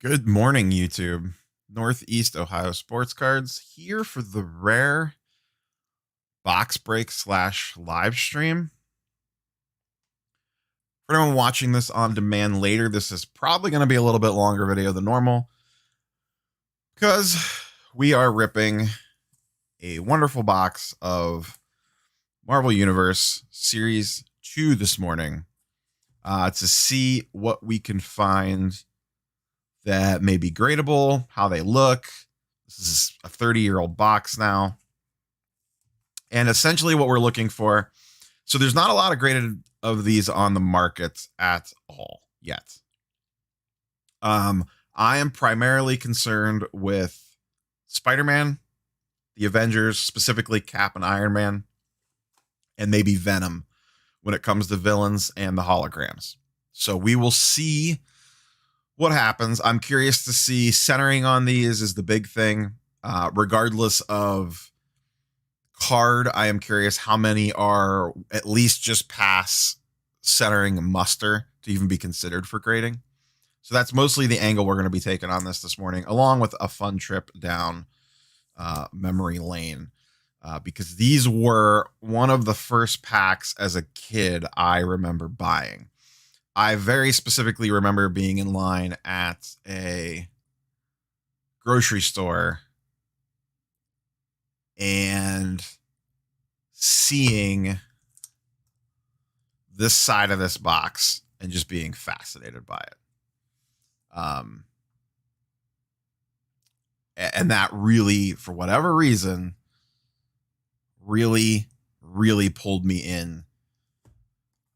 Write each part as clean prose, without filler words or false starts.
Good morning, YouTube. Northeast Ohio Sports Cards here for the rare box break / live stream. For anyone watching this on demand later, this is probably going to be a little bit longer video than normal because we are ripping a wonderful box of Marvel Universe Series 2 this morning to see what we can find that may be gradable, how they look. This is a 30-year-old box now. And essentially what we're looking for, so there's not a lot of graded of these on the market at all yet. I am primarily concerned with Spider-Man, the Avengers, specifically Cap and Iron Man, and maybe Venom when it comes to villains and the holograms. So we will see what happens. I'm curious to see centering on these is the big thing. Regardless of card, I am curious how many are at least just pass centering muster to even be considered for grading. So that's mostly the angle we're going to be taking on this morning, along with a fun trip down memory lane. Because these were one of the first packs as a kid I remember buying. I very specifically remember being in line at a grocery store and seeing this side of this box and just being fascinated by it. And that really, for whatever reason, really pulled me in.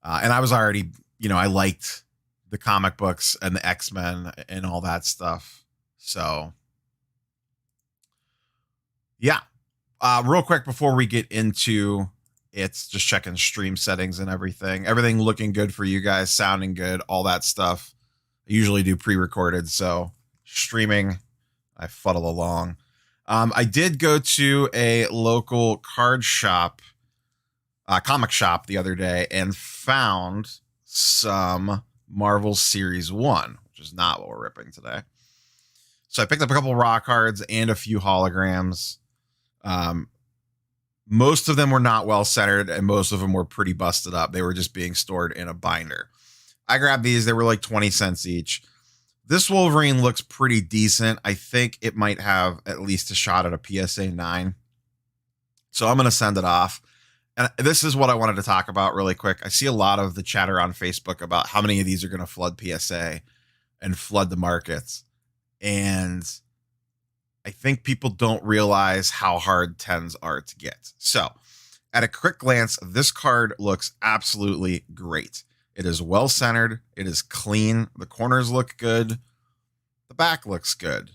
And I was already, I liked the comic books and the X-Men and all that stuff. So, yeah. Real quick before we get into it, just checking stream settings and everything. Everything looking good for you guys, sounding good, all that stuff. I usually do pre-recorded, so streaming, I fuddle along. I did go to a local card shop, comic shop the other day and found some Marvel Series 1, which is not what we're ripping today. So I picked up a couple raw cards and a few holograms. Most of them were not well centered and most of them were pretty busted up. They were just being stored in a binder. I grabbed these. They were like 20 cents each. This Wolverine looks pretty decent. I think it might have at least a shot at a PSA 9. So I'm going to send it off. And this is what I wanted to talk about really quick. I see a lot of the chatter on Facebook about how many of these are going to flood PSA and flood the markets. And I think people don't realize how hard 10s are to get. So at a quick glance, this card looks absolutely great. It is well centered. It is clean. The corners look good. The back looks good.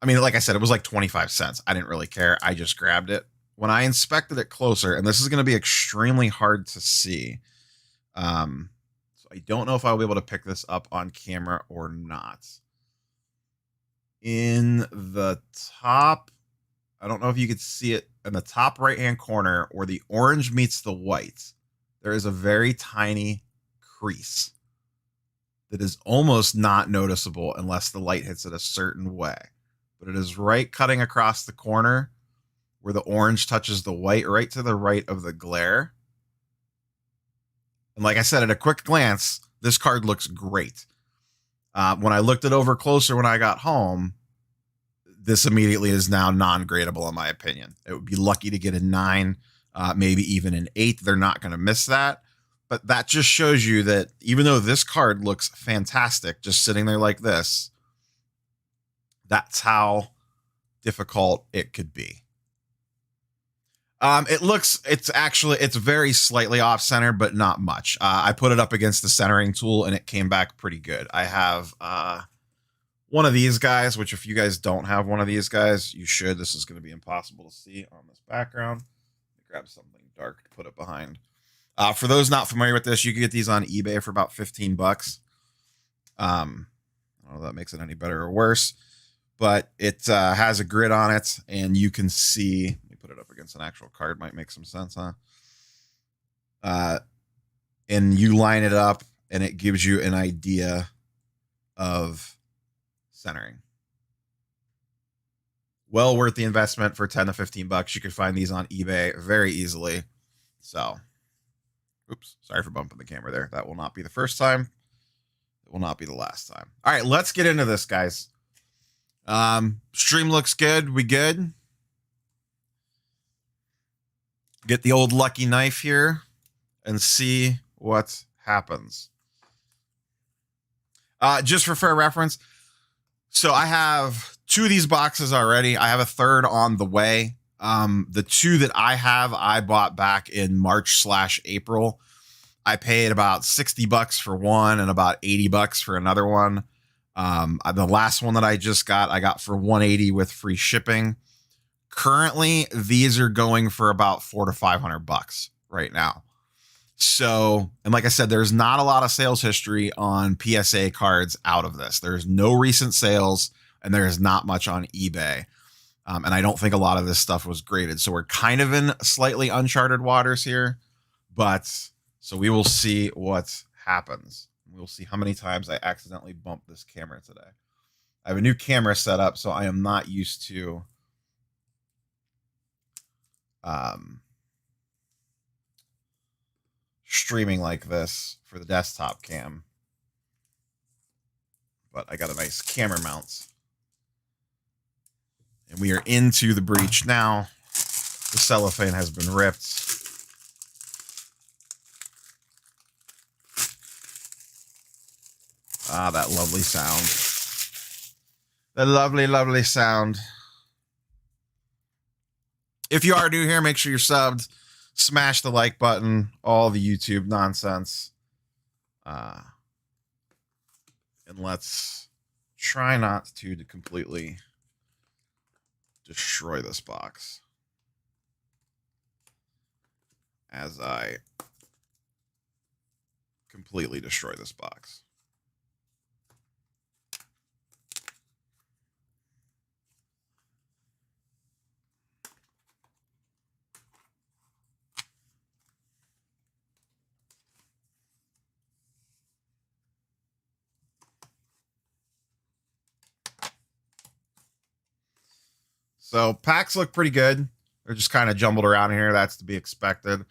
I mean, like I said, it was like 25 cents. I didn't really care. I just grabbed it. When I inspected it closer, and this is going to be extremely hard to see. So I don't know if I'll be able to pick this up on camera or not. In the top, I don't know if you could see it in the top right-hand corner where the orange meets the white. There is a very tiny crease that is almost not noticeable unless the light hits it a certain way. But it is right cutting across the corner where the orange touches the white, right to the right of the glare. And like I said, at a quick glance, this card looks great. When I looked it over closer when I got home, this immediately is now non-gradable in my opinion. It would be lucky to get a 9, maybe even an 8. They're not going to miss that. But that just shows you that even though this card looks fantastic, just sitting there like this, that's how difficult it could be. It's very slightly off center, but not much. I put it up against the centering tool and it came back pretty good. I have one of these guys, which if you guys don't have one of these guys, you should. This is going to be impossible to see on this background. Grab something dark to put it behind. For those not familiar with this, you can get these on eBay for about 15 bucks. I don't know if that makes it any better or worse, but it has a grid on it and you can see, let me put it up against an actual card, might make some sense, huh? And you line it up and it gives you an idea of centering. Well worth the investment for 10 to 15 bucks. You could find these on eBay very easily. So, oops, sorry for bumping the camera there. That will not be the first time. It will not be the last time. All right, let's get into this, guys. Stream looks good. We good? Get the old lucky knife here and see what happens. Just for fair reference, so I have 2 of these boxes already. I have a third on the way. The 2 that I have, I bought back in March/April. I paid about 60 bucks for one and about 80 bucks for another one. The last one that I just got, I got for 180 with free shipping. Currently, these are going for about $400 to $500 right now. So, and like I said, there's not a lot of sales history on PSA cards out of this. There's no recent sales, and there's not much on eBay. And I don't think a lot of this stuff was graded. So we're kind of in slightly uncharted waters here. But so we will see what happens. We'll see how many times I accidentally bumped this camera today. I have a new camera set up, so I am not used to streaming like this for the desktop cam. But I got a nice camera mount. And we are into the breach now. The cellophane has been ripped. Ah, that lovely sound. The lovely, lovely sound. If you are new here, make sure you're subbed. Smash the like button. All the YouTube nonsense. And let's try not to completely destroy this box as I completely destroy this box. So packs look pretty good. They're just kind of jumbled around here. That's to be expected.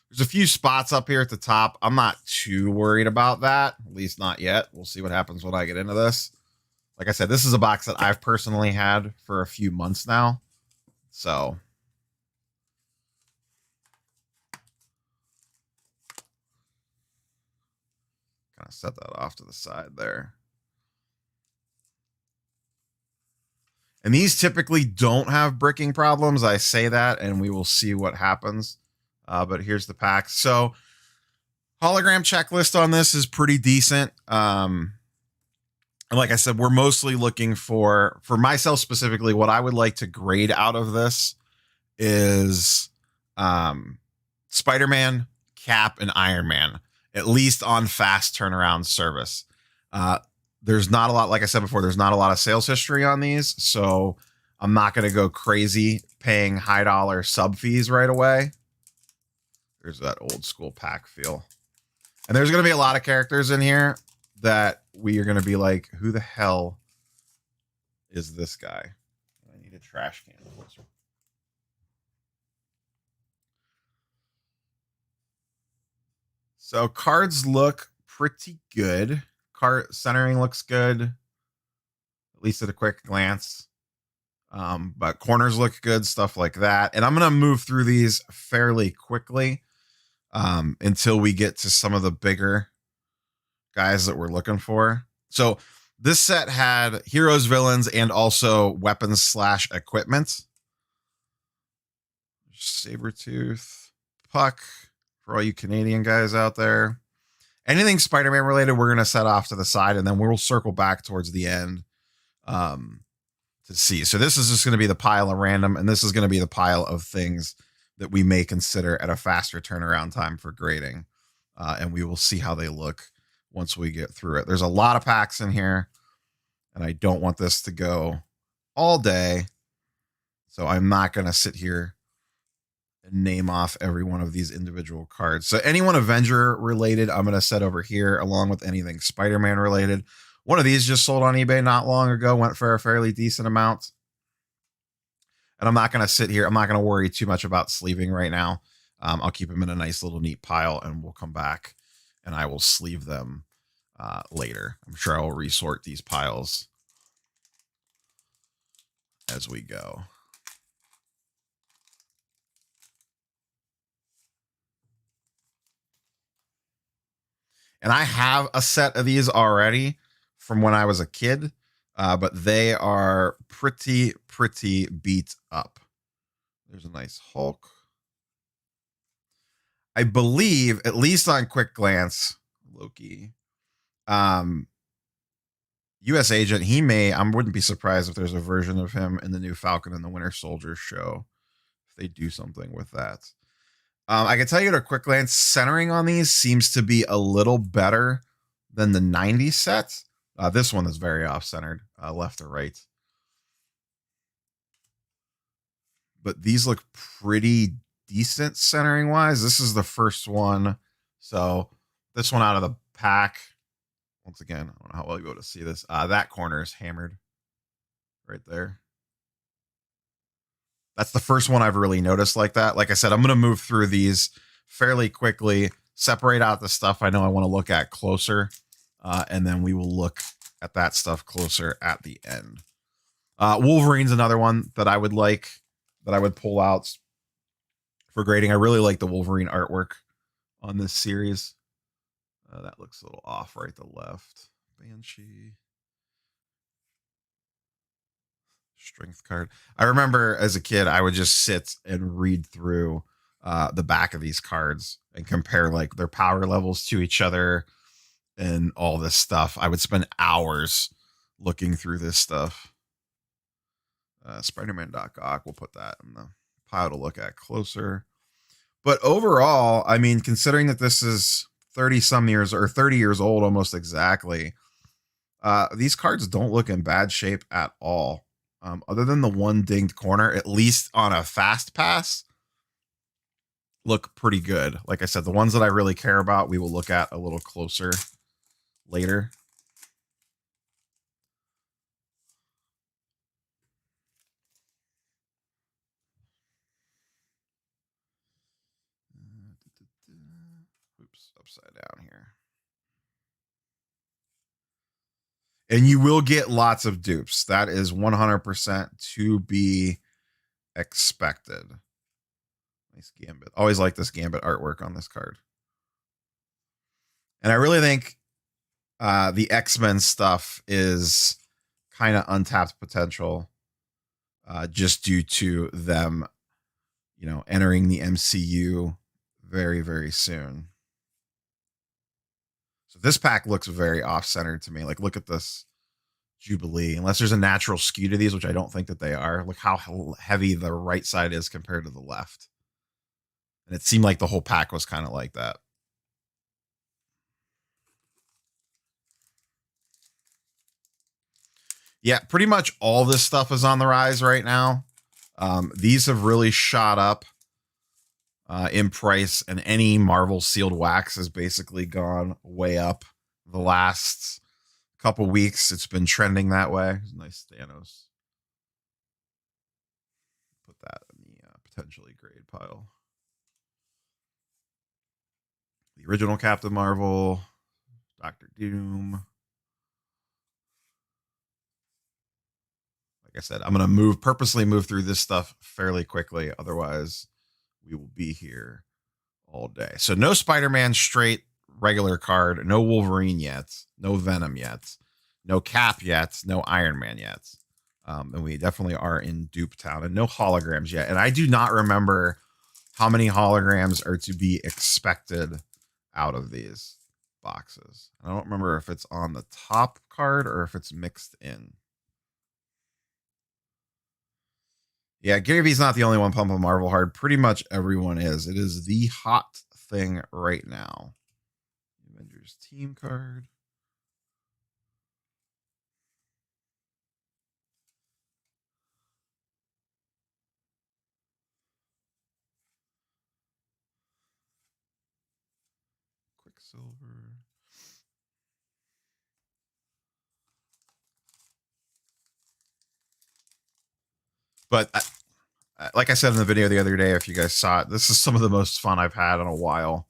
There's a few spots up here at the top. I'm not too worried about that, at least not yet. We'll see what happens when I get into this. Like I said, this is a box that I've personally had for a few months now. So kind of set that off to the side there. And these typically don't have bricking problems. I say that, and we will see what happens. But here's the pack. So hologram checklist on this is pretty decent. And like I said, we're mostly looking for myself specifically, what I would like to grade out of this is Spider-Man, Cap, and Iron Man, at least on fast turnaround service. There's not a lot, like I said before, there's not a lot of sales history on these, so I'm not going to go crazy paying high dollar sub fees right away. There's that old school pack feel. And there's going to be a lot of characters in here that we are going to be like, who the hell is this guy? I need a trash can. So cards look pretty good. Card centering looks good, at least at a quick glance. But corners look good, stuff like that. And I'm going to move through these fairly quickly until we get to some of the bigger guys that we're looking for. So this set had heroes, villains, and also weapons / equipment. Sabretooth, Puck, for all you Canadian guys out there. Anything Spider-Man related, we're going to set off to the side, and then we'll circle back towards the end to see. So this is just going to be the pile of random, and this is going to be the pile of things that we may consider at a faster turnaround time for grading. And we will see how they look once we get through it. There's a lot of packs in here, and I don't want this to go all day. So I'm not going to sit here and name off every one of these individual cards. So anyone Avenger related, I'm going to set over here along with anything Spider-Man related. One of these just sold on eBay not long ago, went for a fairly decent amount. And I'm not going to sit here. I'm not going to worry too much about sleeving right now. I'll keep them in a nice little neat pile, and we'll come back and I will sleeve them later. I'm sure I will resort these piles as we go. And I have a set of these already from when I was a kid, but they are pretty beat up. There's a nice Hulk. I believe, at least on quick glance, Loki, U.S. Agent, he may, I wouldn't be surprised if there's a version of him in the new Falcon and the Winter Soldier show, if they do something with that. I can tell you at a quick glance, centering on these seems to be a little better than the 90s set. This one is very off-centered, left or right. But these look pretty decent centering-wise. This is the first one. So this one out of the pack, once again, I don't know how well you'll be able to see this. That corner is hammered right there. That's the first one I've really noticed like that. Like I said, I'm going to move through these fairly quickly, separate out the stuff I know I want to look at closer, and then we will look at that stuff closer at the end. Wolverine's another one that I would like, that I would pull out for grading. I really like the Wolverine artwork on this series. That looks a little off right to left. Banshee. Strength card. I remember as a kid, I would just sit and read through the back of these cards and compare like their power levels to each other and all this stuff. I would spend hours looking through this stuff. Spider-Man Doc Ock, we'll put that in the pile to look at closer. But overall, I mean, considering that this is 30 some years or 30 years old almost exactly, these cards don't look in bad shape at all. Other than the one dinged corner, at least on a fast pass, look pretty good. Like I said, the ones that I really care about, we will look at a little closer later. Oops, upside down here. And you will get lots of dupes. That is 100% to be expected. Nice Gambit. Always like this Gambit artwork on this card. And I really think the X-Men stuff is kind of untapped potential just due to them, you know, entering the MCU very soon. So this pack looks very off-centered to me. Like, look at this Jubilee. Unless there's a natural skew to these, which I don't think that they are. Look how heavy the right side is compared to the left. And it seemed like the whole pack was kind of like that. Yeah, pretty much all this stuff is on the rise right now. These have really shot up in price, and any Marvel sealed wax has basically gone way up the last couple weeks. It's been trending that way. Nice Thanos. Put that in the potentially grade pile. The original Captain Marvel, Doctor Doom. Like I said, I'm going to purposely move through this stuff fairly quickly. Otherwise, we will be here all day. So no Spider-Man straight regular card, no Wolverine yet, no Venom yet, no Cap yet, no Iron Man yet. And we definitely are in Dupe Town, and no holograms yet. And I do not remember how many holograms are to be expected out of these boxes. I don't remember if it's on the top card or if it's mixed in. Yeah, Gary V's not the only one pumping Marvel hard. Pretty much everyone is. It is the hot thing right now. Avengers team card. Quicksilver. But like I said in the video the other day, if you guys saw it, this is some of the most fun I've had in a while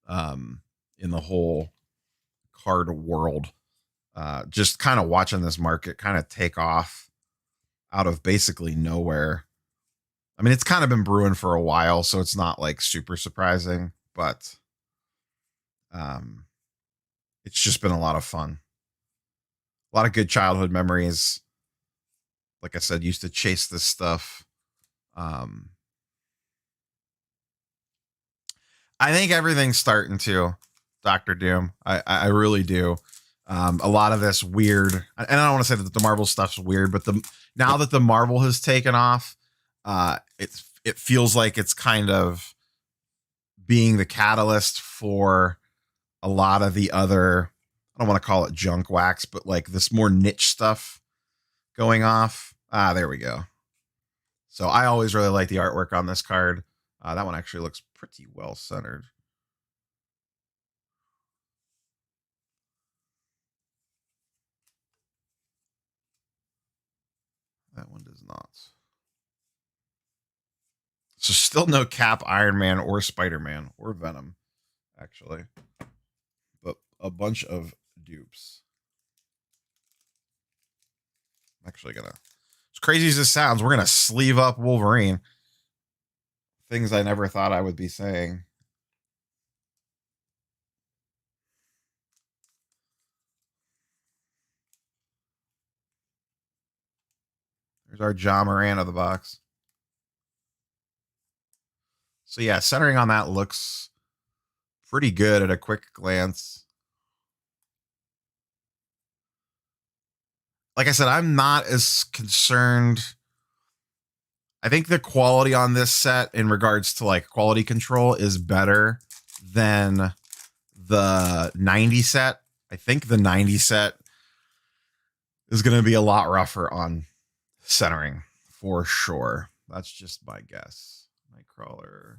in the whole card world. Just kind of watching this market kind of take off out of basically nowhere. I mean, it's kind of been brewing for a while, so it's not like super surprising, but it's just been a lot of fun. A lot of good childhood memories. Like I said, used to chase this stuff. I think everything's starting to, Dr. Doom. I really do. A lot of this weird, and I don't want to say that the Marvel stuff's weird, but now that the Marvel has taken off, it feels like it's kind of being the catalyst for a lot of the other, I don't want to call it junk wax, but like this more niche stuff going off. There we go. So I always really like the artwork on this card. That one actually looks pretty well centered. That one does not. So still no Cap, Iron Man, or Spider-Man, or Venom, actually. But a bunch of dupes. I'm actually gonna, as crazy as this sounds, we're gonna sleeve up Wolverine. Things I never thought I would be saying. There's our John Moran of the box. So yeah, centering on that looks pretty good at a quick glance. Like I said, I'm not as concerned. I think the quality on this set in regards to like quality control is better than the 90 set. I think the 90 set is going to be a lot rougher on centering for sure. That's just my guess. Nightcrawler.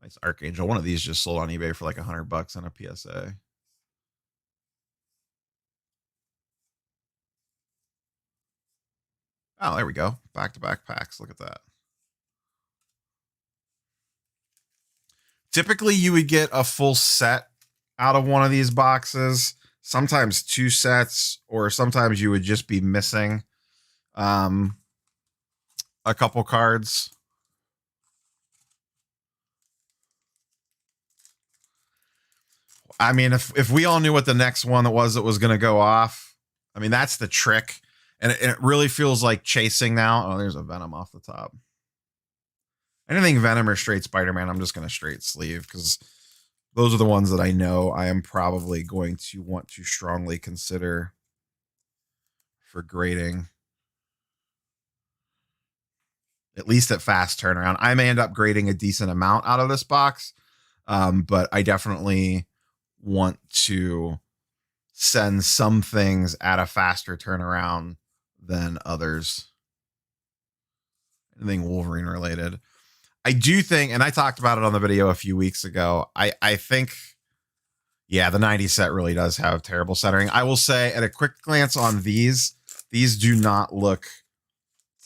Nice Archangel. One of these just sold on eBay for like $100 on a PSA. Oh, there we go. Back-to-back packs. Look at that. Typically, you would get a full set out of one of these boxes. Sometimes 2 sets, or sometimes you would just be missing a couple cards. I mean, if we all knew what the next one that was going to go off, I mean, that's the trick. And it really feels like chasing now. Oh, there's a Venom off the top. Anything Venom or straight Spider-Man, I'm just going to straight sleeve because those are the ones that I know I am probably going to want to strongly consider for grading. At least at fast turnaround. I may end up grading a decent amount out of this box, but I definitely want to send some things at a faster turnaround than others. Anything Wolverine related. I do think, and I talked about it on the video a few weeks ago, I think, yeah, the 90 set really does have terrible centering. I will say at a quick glance on these do not look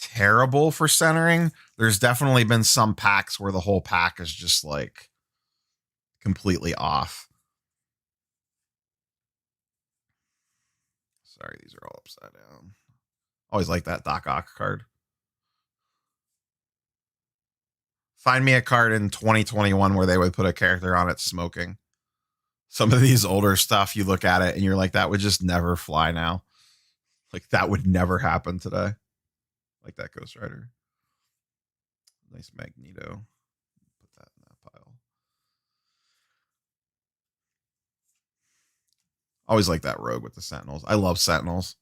terrible for centering. There's definitely been some packs where the whole pack is just like completely off. Sorry, these are all upside down. Always like that Doc Ock card. Find me a card in 2021 where they would put a character on it smoking. Some of these older stuff, you look at it and you're like, that would just never fly now. Like that would never happen today. Like that Ghost Rider. Nice Magneto. Put that in that pile. Always like that Rogue with the Sentinels. I love Sentinels.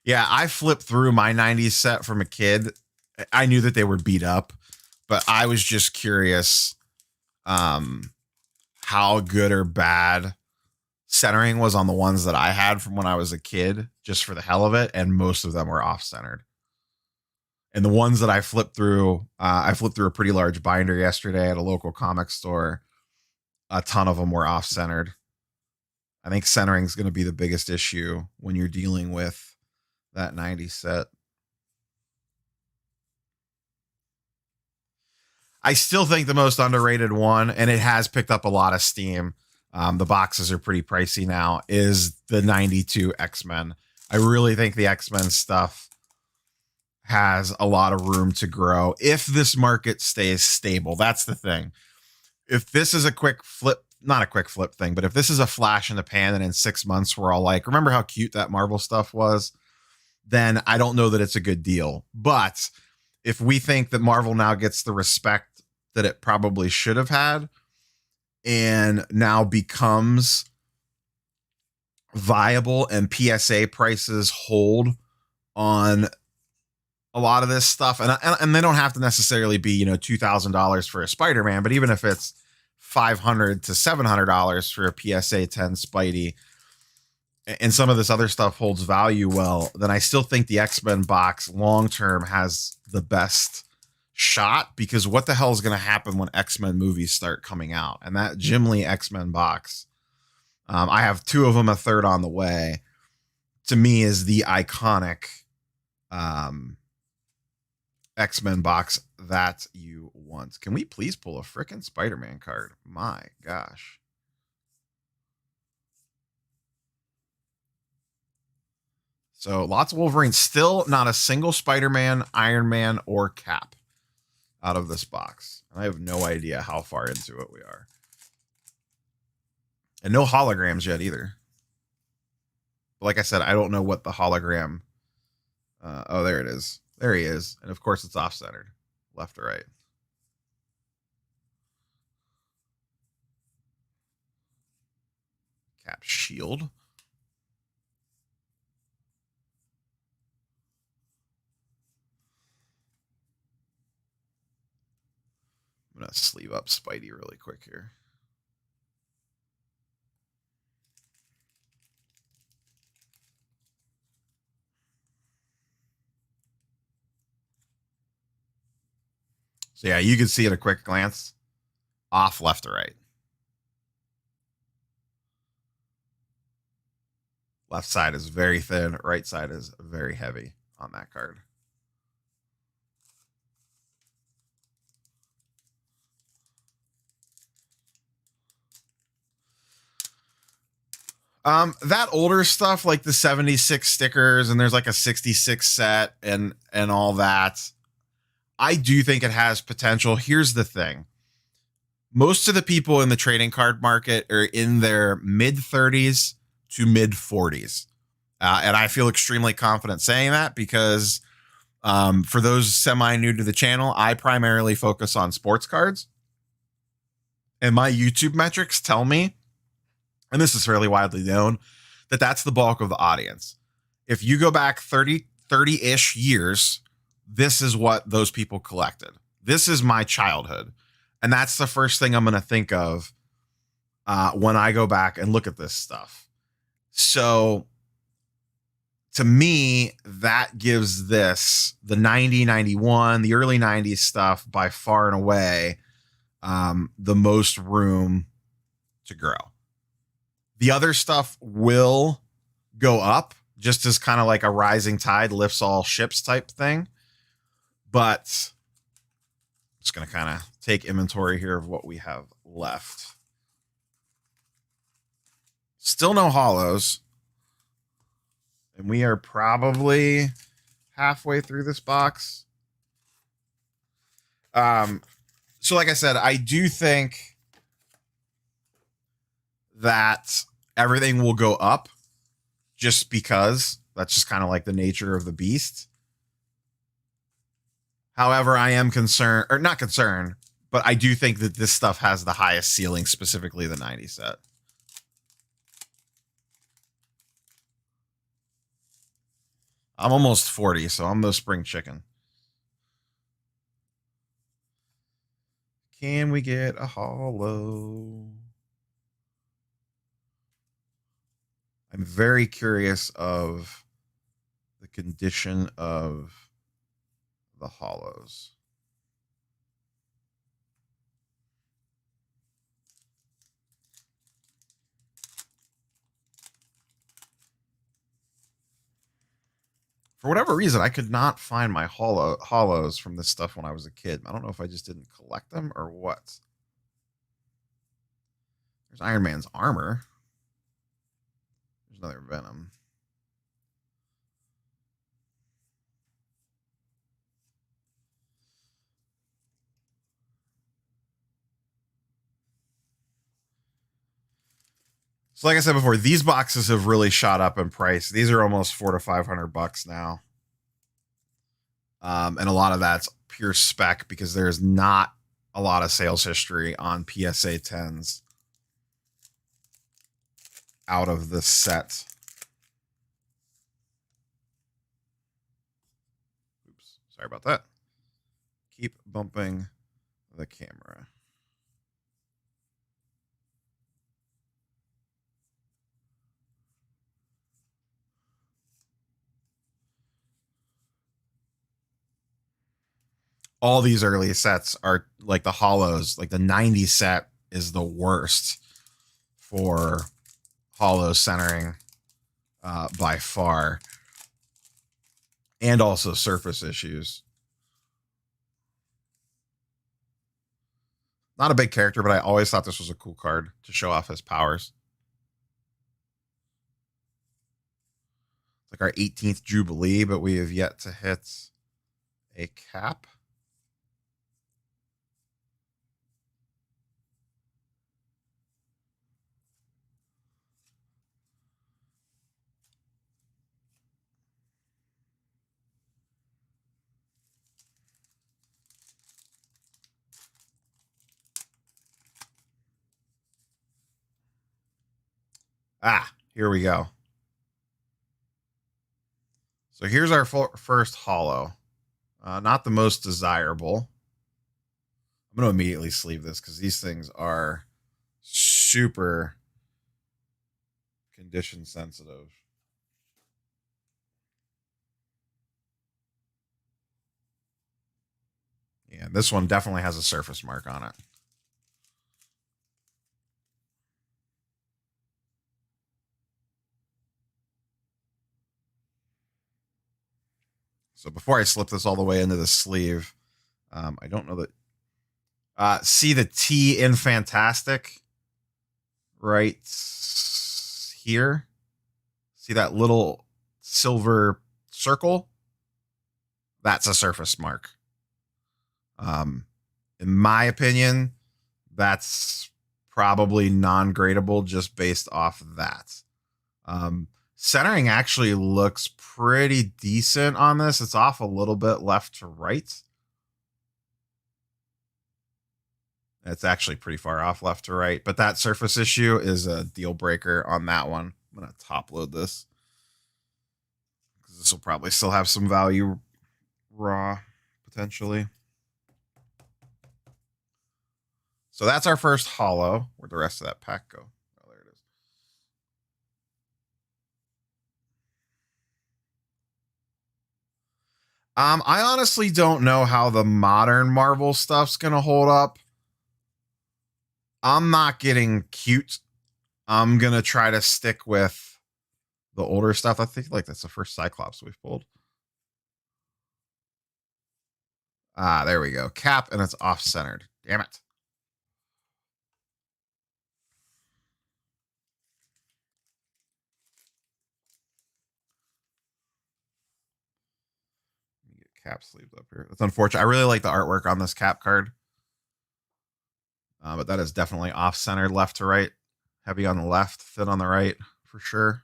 Yeah, I flipped through my 90s set from a kid. I knew that they were beat up, but I was just curious how good or bad centering was on the ones that I had from when I was a kid, just for the hell of it, and most of them were off-centered. And the ones that I flipped through a pretty large binder yesterday at a local comic store. A ton of them were off-centered. I think centering is going to be the biggest issue when you're dealing with that 90 set. I still think the most underrated one, and it has picked up a lot of steam, the boxes are pretty pricey now, is the 92 X-Men. I really think the X-Men stuff has a lot of room to grow if this market stays stable. That's the thing. If this is a quick flip, not a quick flip thing, but if this is a flash in the pan and in 6 months we're all like, remember how cute that Marvel stuff was? Then I don't know that it's a good deal. But if we think that Marvel now gets the respect that it probably should have had and now becomes viable and PSA prices hold on a lot of this stuff, and they don't have to necessarily be, $2,000 for a Spider-Man, but even if it's $500 to $700 for a PSA 10 Spidey, and some of this other stuff holds value well, then I still think the X-Men box long term has the best shot, because what the hell is going to happen when X-Men movies start coming out? And that Jim Lee X-Men box, I have 2 of them, a third on the way, to me is the iconic X-Men box that you want. Can we please pull a frickin' Spider-Man card? My gosh. So lots of Wolverines. Still not a single Spider-Man, Iron Man, or Cap out of this box. And I have no idea how far into it we are. And no holograms yet either. But like I said, I don't know what the hologram... oh, there it is. There he is. And of course it's off-centered. Left or right. Cap shield. I'm going to sleeve up Spidey really quick here. So yeah, you can see at a quick glance, off left to right. Left side is very thin. Right side is very heavy on that card. That older stuff, like the 76 stickers, and there's like a 66 set and all that, I do think it has potential. Here's the thing. Most of the people in the trading card market are in their mid 30s to mid 40s. And I feel extremely confident saying that because for those semi new to the channel, I primarily focus on sports cards. And my YouTube metrics tell me, and this is fairly widely known, that that's the bulk of the audience. If you go back 30-ish years, this is what those people collected. This is my childhood. And that's the first thing I'm going to think of when I go back and look at this stuff. So to me, that gives this, the 90, 91, the early 90s stuff by far and away the most room to grow. The other stuff will go up just as kind of like a rising tide lifts all ships type thing. But I'm just going to kind of take inventory here of what we have left. Still no hollows. And we are probably halfway through this box. So like I said, I do think that everything will go up just because that's just kind of like the nature of the beast. However, I am concerned, or not concerned, but I do think that this stuff has the highest ceiling, specifically the 90 set. I'm almost 40, so I'm the spring chicken. Can we get a hollow? I'm very curious of the condition of the hollows. For whatever reason, I could not find my hollows from this stuff when I was a kid. I don't know if I just didn't collect them or what. There's Iron Man's armor. There's another Venom. So like I said before, these boxes have really shot up in price. These are almost $400 to $500 now. And a lot of that's pure spec because there's not a lot of sales history on PSA 10s out of this set. Oops, sorry about that. Keep bumping the camera. All these early sets are like the hollows, like the 90 set is the worst for hollow centering by far. And also surface issues. Not a big character, but I always thought this was a cool card to show off his powers. It's like our 18th Jubilee, but we have yet to hit a cap. Here we go. So here's our first hollow. Not the most desirable. I'm going to immediately sleeve this because these things are super condition sensitive. Yeah, this one definitely has a surface mark on it. So before I slip this all the way into the sleeve, I don't know that. See the T in Fantastic right here? See that little silver circle? That's a surface mark. In my opinion, that's probably non-gradable just based off of that. Centering actually looks pretty decent on this. It's off a little bit left to right. It's actually pretty far off left to right, but that surface issue is a deal breaker on that one. I'm going to top load this because this will probably still have some value raw potentially. So that's our first hollow. Where'd the rest of that pack go? Oh, there it is. I honestly don't know how the modern Marvel stuff's gonna hold up. I'm not getting cute. I'm gonna try to stick with the older stuff. I think like that's the first Cyclops we've pulled. There we go. Cap, and it's off-centered. Damn it. Let me get Cap sleeved up here. That's unfortunate. I really like the artwork on this Cap card. But that is definitely off-centered left to right. Heavy on the left, thin on the right, for sure.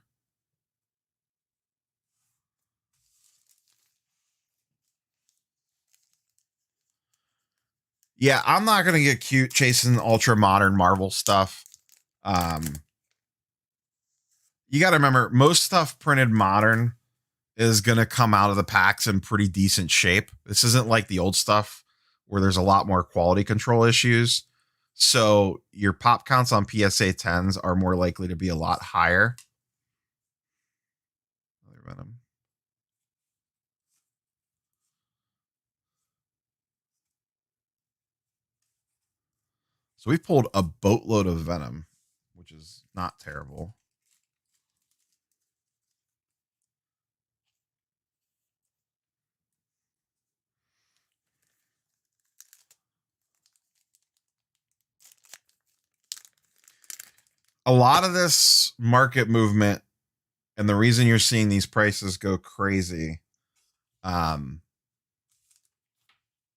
Yeah, I'm not going to get cute chasing ultra modern Marvel stuff. You got to remember, most stuff printed modern is going to come out of the packs in pretty decent shape. This isn't like the old stuff where there's a lot more quality control issues. So your pop counts on PSA 10s are more likely to be a lot higher. Another Venom. So we've pulled a boatload of Venom, which is not terrible. a lot of this market movement and the reason you're seeing these prices go crazy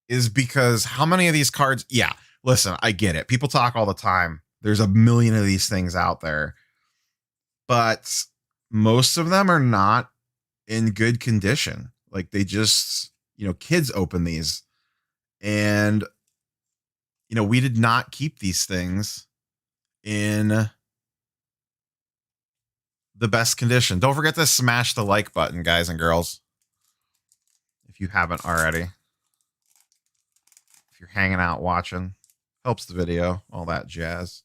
is because how many of these cards? Yeah, listen, I get it. People talk all the time. There's a million of these things out there, but most of them are not in good condition. Like they just, kids open these and, we did not keep these things in the best condition. Don't forget to smash the like button, guys and girls, if you haven't already. If you're hanging out watching, helps the video, all that jazz.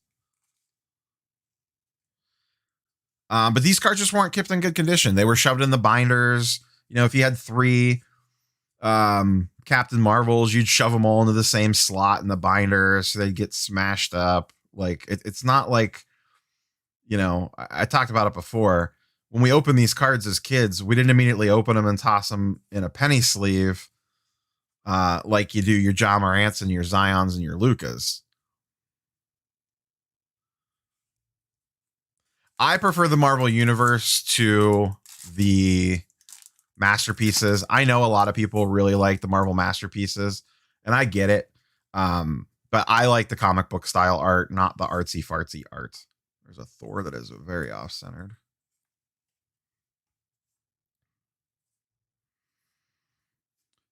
But these cards just weren't kept in good condition. They were shoved in the binders. If you had 3 Captain Marvels, you'd shove them all into the same slot in the binder so they'd get smashed up. Like it's not like, I talked about it before. When we opened these cards as kids, we didn't immediately open them and toss them in a penny sleeve like you do your John Morants and your Zions and your Lucas. I prefer the Marvel Universe to the masterpieces. I know a lot of people really like the Marvel masterpieces, and I get it. But I like the comic book style art, not the artsy fartsy art. There's a Thor that is very off-centered.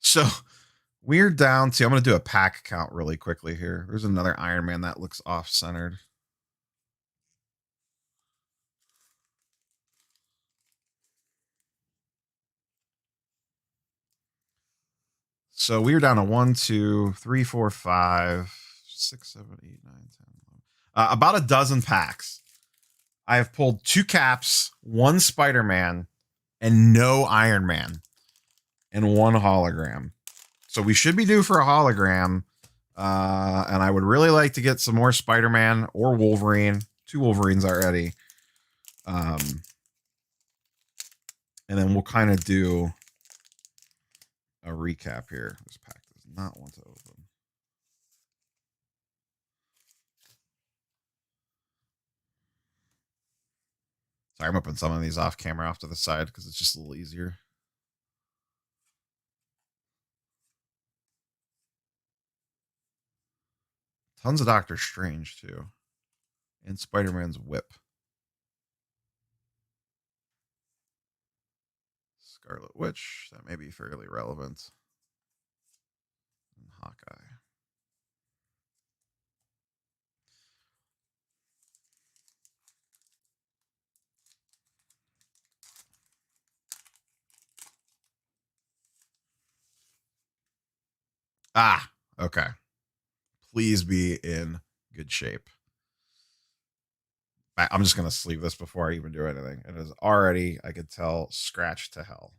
So we're down to, I'm going to do a pack count really quickly here. There's another Iron Man that looks off-centered. So we're down to 1, 2, 3, 4, 5, 6, 7, 8, 9, 10, 11. About a dozen packs. I have pulled 2 Caps, 1 Spider-Man, and no Iron Man, and 1 hologram. So we should be due for a hologram. And I would really like to get some more Spider-Man or Wolverine. 2 Wolverines already. And then we'll kind of do a recap here. This pack does not want to open. Sorry, I'm opening some of these off camera off to the side because it's just a little easier. Tons of Doctor Strange, too. And Spider-Man's whip. Scarlet Witch. That may be fairly relevant. And Hawkeye. Ah, okay. Please be in good shape. I'm just going to sleeve this before I even do anything. It is already, I could tell, scratched to hell.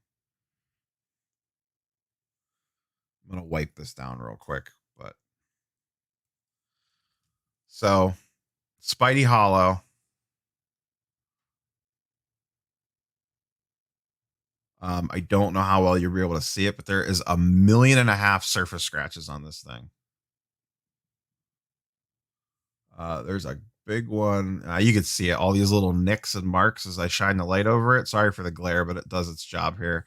I'm going to wipe this down real quick. But so, Spidey Hollow. I don't know how well you'll be able to see it, but there is 1.5 million surface scratches on this thing. There's a big one. You can see it. All these little nicks and marks as I shine the light over it. Sorry for the glare, but it does its job here.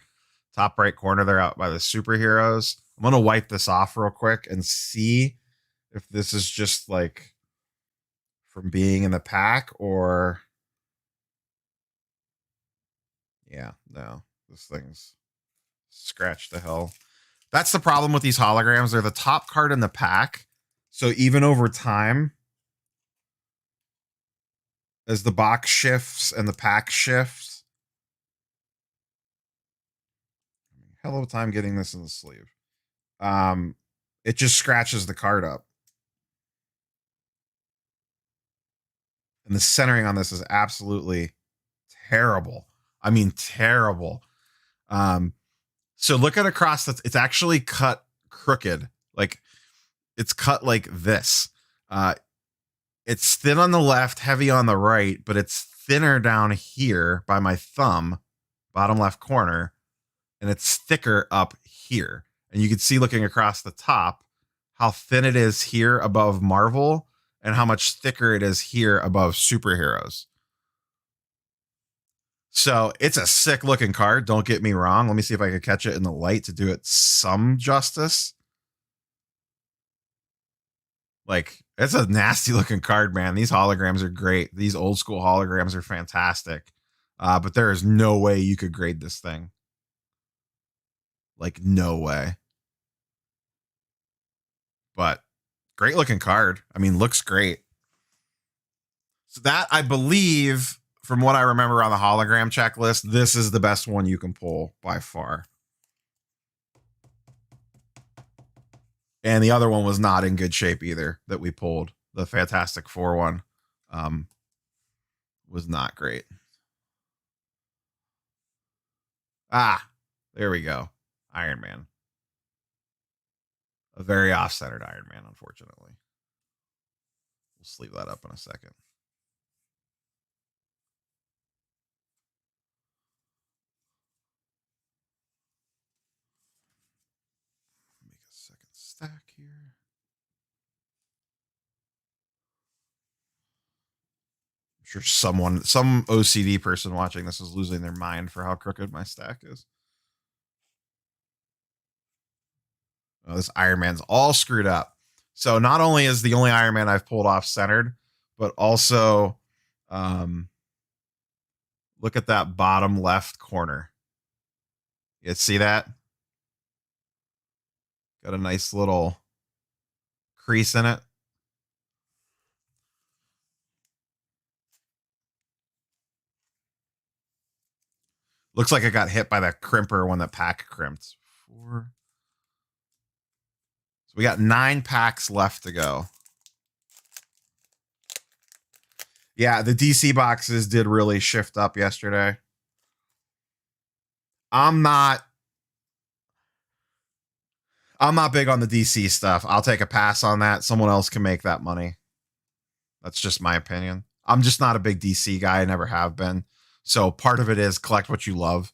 Top right corner, they're out by the superheroes. I'm going to wipe this off real quick and see if this is just like from being in the pack or... Yeah, no. This thing's scratched to hell. That's the problem with these holograms. They're the top card in the pack. So even over time, as the box shifts and the pack shifts. Hell of a time getting this in the sleeve. It just scratches the card up. And the centering on this is absolutely terrible. I mean, terrible. So look at across, it's actually cut crooked. Like it's cut like this. It's thin on the left, heavy on the right, but it's thinner down here by my thumb, bottom left corner, and it's thicker up here. And you can see looking across the top how thin it is here above Marvel and how much thicker it is here above superheroes. So it's a sick looking card. Don't get me wrong. Let me see if I could catch it in the light to do it some justice. Like, it's a nasty looking card, man. These holograms are great. These old school holograms are fantastic. But there is no way you could grade this thing. Like, no way. But great looking card. I mean, looks great. So that, I believe, from what I remember on the hologram checklist, this is the best one you can pull by far. And the other one was not in good shape either that we pulled. The Fantastic Four one was not great. Ah, there we go. Iron Man. A very off-centered Iron Man, unfortunately. We'll sleeve that up in a second. Make a second stack here. I'm sure some OCD person watching this is losing their mind for how crooked my stack is. Oh, this Iron Man's all screwed up. So not only is the only Iron Man I've pulled off centered, but also look at that bottom left corner. You see that? Got a nice little crease in it. Looks like it got hit by that crimper when the pack crimped. 4. So we got 9 packs left to go. Yeah, the DC boxes did really shift up yesterday. I'm not big on the DC stuff. I'll take a pass on that. Someone else can make that money. That's just my opinion. I'm just not a big DC guy. I never have been. So part of it is collect what you love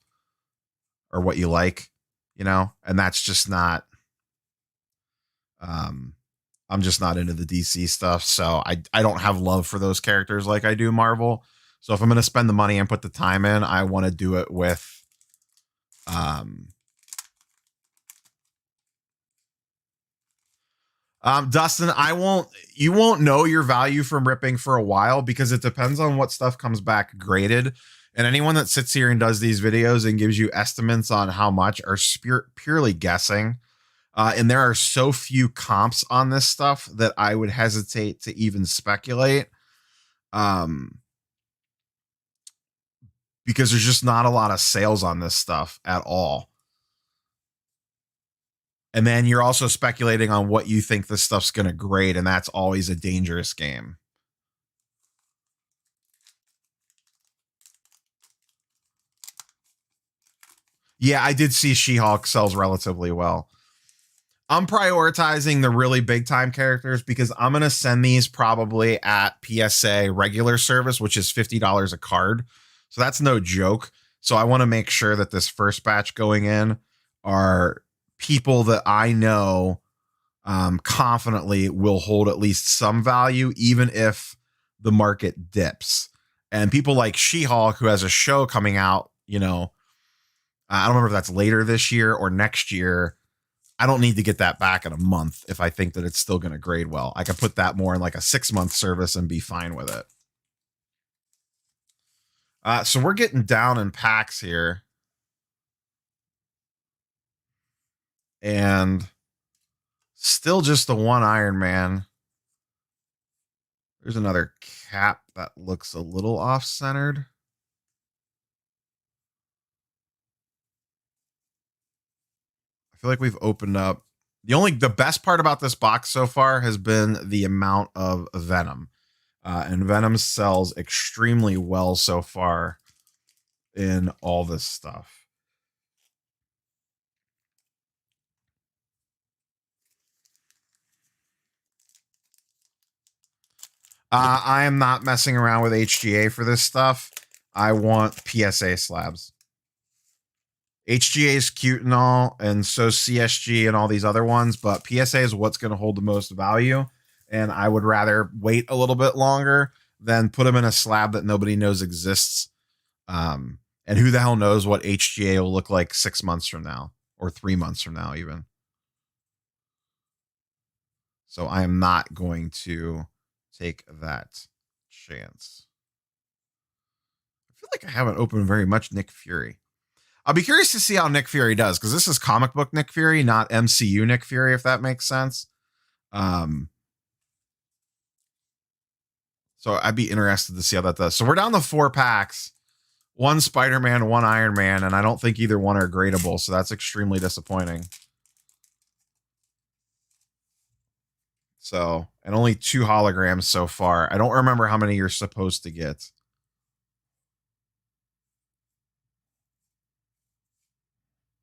or what you like, you know, and that's just not, I'm just not into the DC stuff. So I don't have love for those characters like I do Marvel. So if I'm going to spend the money and put the time in, I want to do it with, Dustin, you won't know your value from ripping for a while because it depends on what stuff comes back graded. And anyone that sits here and does these videos and gives you estimates on how much are purely guessing. And there are so few comps on this stuff that I would hesitate to even speculate. Because there's just not a lot of sales on this stuff at all. And then you're also speculating on what you think this stuff's going to grade, and that's always a dangerous game. Yeah, I did see She-Hulk sells relatively well. I'm prioritizing the really big time characters because I'm going to send these probably at PSA regular service, which is $50 a card. So that's no joke. So I want to make sure that this first batch going in are people that I know confidently will hold at least some value, even if the market dips. And people like She-Hulk, who has a show coming out, you know, I don't remember if that's later this year or next year. I don't need to get that back in a month if I think that it's still going to grade well. I can put that more in like a 6-month service and be fine with it. So we're getting down in packs here. And still just the one Iron Man. There's another Cap that looks a little off-centered. I feel like we've opened up. The best part about this box so far has been the amount of Venom. And Venom sells extremely well so far in all this stuff. I am not messing around with HGA for this stuff. I want PSA slabs. HGA is cute and all, and so CSG and all these other ones, but PSA is what's going to hold the most value. and I would rather wait a little bit longer than put them in a slab that nobody knows exists. And who the hell knows what HGA will look like 6 months from now or 3 months from now, even. So I am not going to take that chance. I feel like I haven't opened very much Nick Fury. I'll be curious to see how Nick Fury does, because this is comic book Nick Fury, not MCU Nick Fury, if that makes sense. So I'd be interested to see how that does. So we're down to 4 packs, 1 Spider-Man, 1 Iron Man, and I don't think either one are gradable, so that's extremely disappointing. So, and only 2 holograms so far. I don't remember how many you're supposed to get.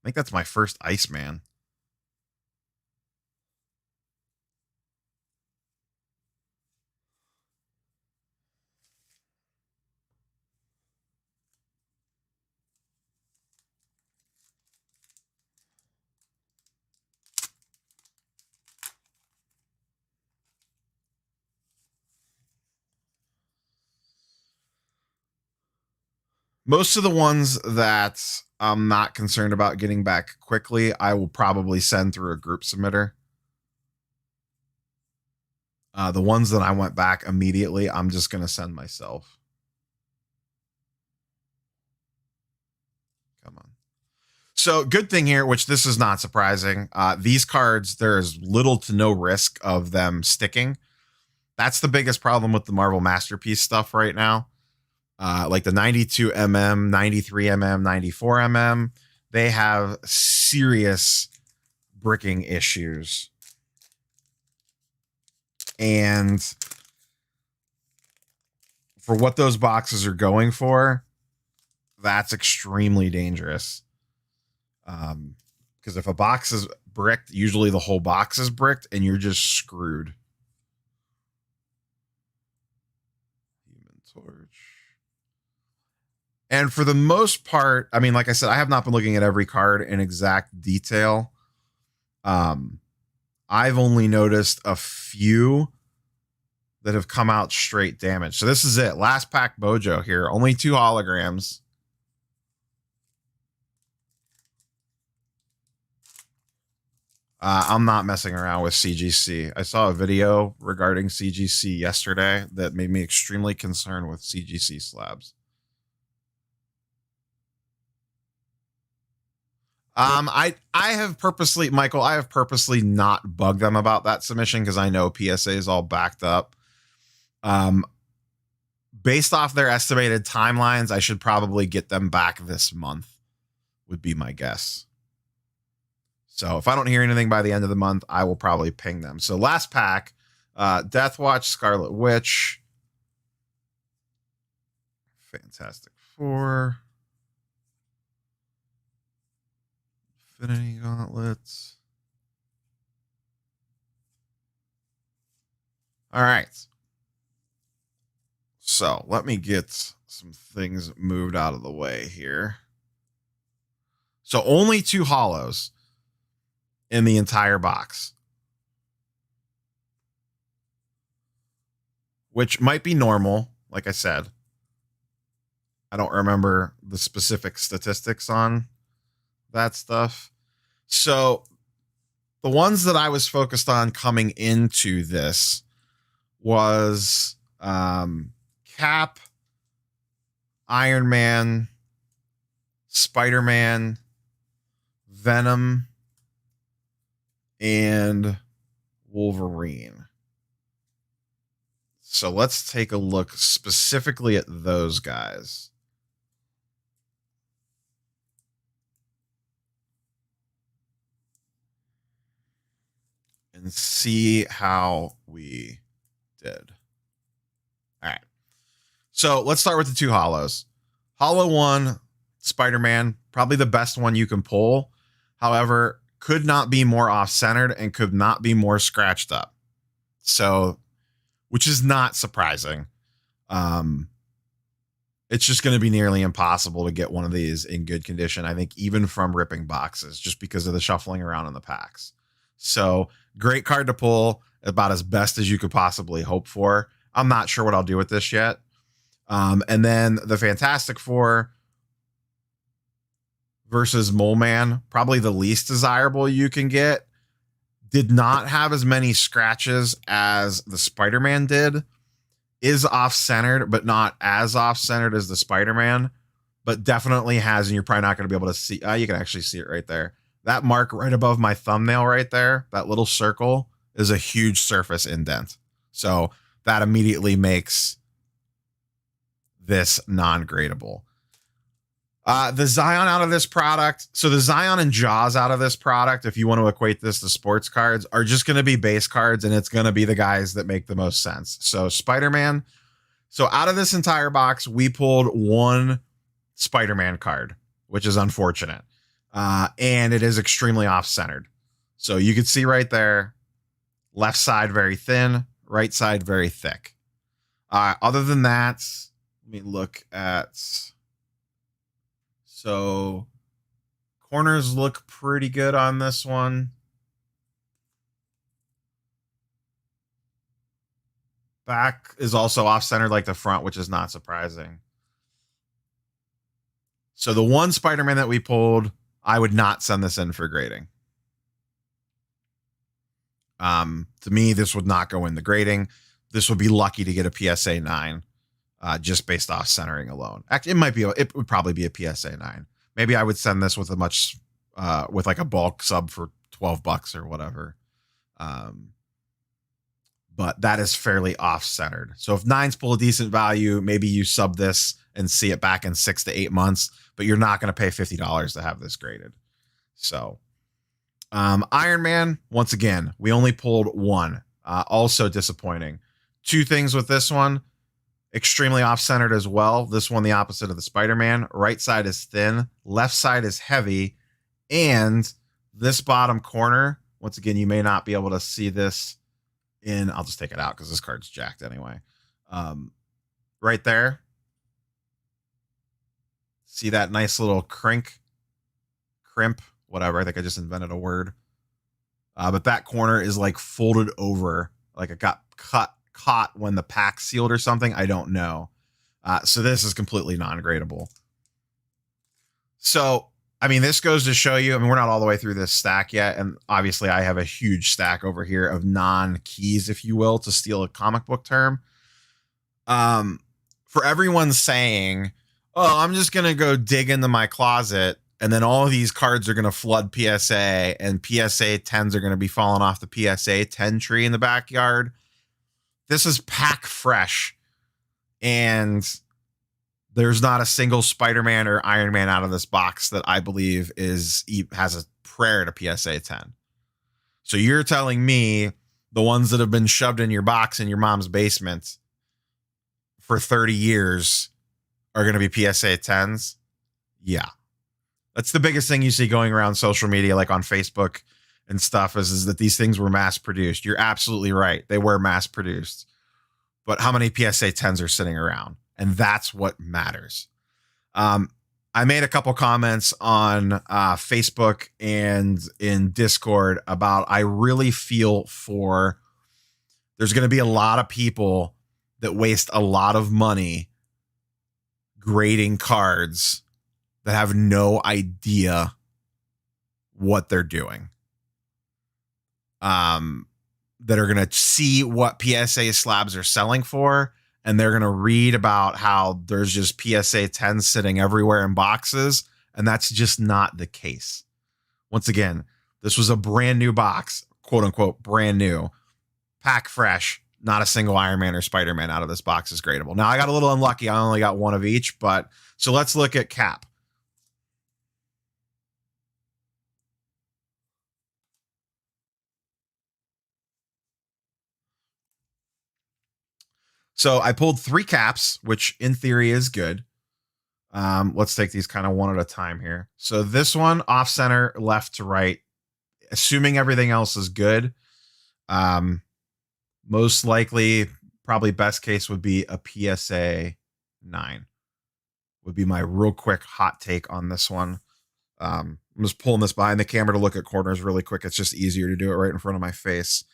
I think that's my first Iceman. Most of the ones that I'm not concerned about getting back quickly, I will probably send through a group submitter. The ones that I went back immediately, I'm just going to send myself. Come on. So good thing here, which this is not surprising. These cards, there's little to no risk of them sticking. That's the biggest problem with the Marvel Masterpiece stuff right now. Like the 92mm, 93mm, 94mm, they have serious bricking issues. And for what those boxes are going for, that's extremely dangerous. Because if a box is bricked, usually the whole box is bricked and you're just screwed. Human Torch. And for the most part, I mean, like I said, I have not been looking at every card in exact detail. I've only noticed a few that have come out straight damage. So this is it. Last pack Bojo here. Only 2 holograms. I'm not messing around with CGC. I saw a video regarding CGC yesterday that made me extremely concerned with CGC slabs. I have purposely, Michael, I have purposely not bugged them about that submission because I know PSA is all backed up. Based off their estimated timelines, I should probably get them back this month, would be my guess. So if I don't hear anything by the end of the month, I will probably ping them. So last pack, Death Watch, Scarlet Witch, Fantastic Four, Infinity Gauntlets. All right. So let me get some things moved out of the way here. So only 2 hollows in the entire box, which might be normal. Like I said, I don't remember the specific statistics on that stuff. So the ones that I was focused on coming into this was Cap, Iron Man, Spider-Man, Venom, and Wolverine. So let's take a look specifically at those guys. And see how we did. All right. So let's start with the 2 hollows. Hollow 1, Spider-Man, probably the best one you can pull. However, could not be more off-centered and could not be more scratched up. So, which is not surprising. It's just going to be nearly impossible to get one of these in good condition, I think, even from ripping boxes, just because of the shuffling around in the packs. So, great card to pull. about as best as you could possibly hope for. I'm not sure what I'll do with this yet. And then the Fantastic Four versus Mole Man, probably the least desirable you can get, did not have as many scratches as the Spider-Man did. Is off-centered, but not as off-centered as the Spider-Man, but definitely has, and you're probably not going to be able to see. You can actually see it right there. That mark right above my thumbnail right there, that little circle, is a huge surface indent. So that immediately makes this non-gradable. The Zion out of this product. So the Zion and Jaws out of this product, if you want to equate this to sports cards, are just going to be base cards, and it's going to be the guys that make the most sense. So Spider-Man. So out of this entire box, we pulled one Spider-Man card, which is unfortunate. And it is extremely off-centered. So you can see right there, left side very thin, right side very thick. Other than that, let me look at... So corners look pretty good on this one. Back is also off-centered like the front, which is not surprising. So the one Spider-Man that we pulled, I would not send this in for grading. To me, this would not go in the grading. This would be lucky to get a PSA 9. Just based off centering alone. Actually, it would probably be a PSA 9. Maybe I would send this with a much, with like a bulk sub for $12 or whatever. But that is fairly off centered. So if 9s pull a decent value, maybe you sub this and see it back in 6 to 8 months, but you're not going to pay $50 to have this graded. So, Iron Man, once again, we only pulled one. Also disappointing. Two things with this one. Extremely off-centered as well. This one, the opposite of the Spider-Man. Right side is thin. Left side is heavy. And this bottom corner, once again, you may not be able to see this in... I'll just take it out because this card's jacked anyway. Right there. See that nice little crimp? Whatever. I think I just invented a word. But that corner is like folded over. Like it got caught when the pack sealed or something. I don't know. So this is completely non-gradable. So, I mean, this goes to show you, I mean, we're not all the way through this stack yet. And obviously I have a huge stack over here of non-keys, if you will, to steal a comic book term. For everyone saying, oh, I'm just going to go dig into my closet, and then all of these cards are going to flood PSA, and PSA 10s are going to be falling off the PSA 10 tree in the backyard. This is pack fresh, and there's not a single Spider-Man or Iron Man out of this box that I believe has a prayer to PSA 10. So you're telling me the ones that have been shoved in your box in your mom's basement for 30 years are going to be PSA 10s? Yeah. That's the biggest thing you see going around social media, like on Facebook and stuff, is that these things were mass produced. You're absolutely right. They were mass produced. But how many PSA 10s are sitting around? And that's what matters. I made a couple comments on Facebook and in Discord about, I really feel for, there's going to be a lot of people that waste a lot of money grading cards that have no idea what they're doing. That are going to see what PSA slabs are selling for, and they're going to read about how there's just PSA 10 sitting everywhere in boxes, and that's just not the case. Once again, this was a brand new box, quote unquote, brand new, pack fresh. Not a single Iron Man or Spider-Man out of this box is gradable. Now, I got a little unlucky. I only got one of each, but so let's look at Cap. So I pulled 3 caps, which in theory is good. Let's take these kind of one at a time here. So this one, off center, left to right, assuming everything else is good. Most likely, probably best case would be a PSA 9. Would be my real quick hot take on this one. I'm just pulling this behind the camera to look at corners really quick. It's just easier to do it right in front of my face.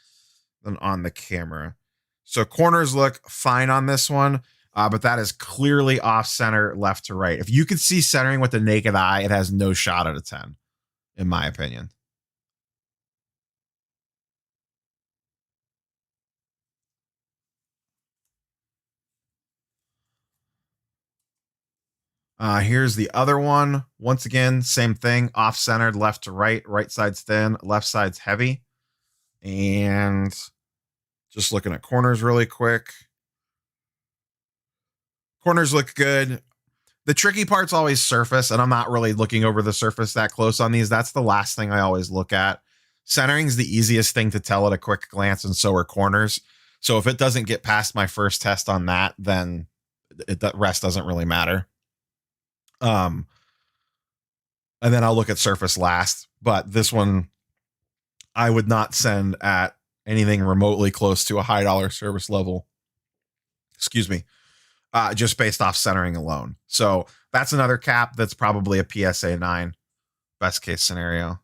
than on the camera. So corners look fine on this one, but that is clearly off center left to right. If you could see centering with the naked eye, it has no shot at a 10, in my opinion. Here's the other one. Once again, same thing, off centered left to right. Right side's thin, left side's heavy. And just looking at corners really quick. Corners look good. The tricky part's always surface, and I'm not really looking over the surface that close on these. That's the last thing I always look at. Centering is the easiest thing to tell at a quick glance, and so are corners. So if it doesn't get past my first test on that, then the rest doesn't really matter. And then I'll look at surface last. But this one, I would not send at anything remotely close to a high dollar service level. Excuse me. Just based off centering alone. So that's another cap that's probably a PSA 9, best case scenario.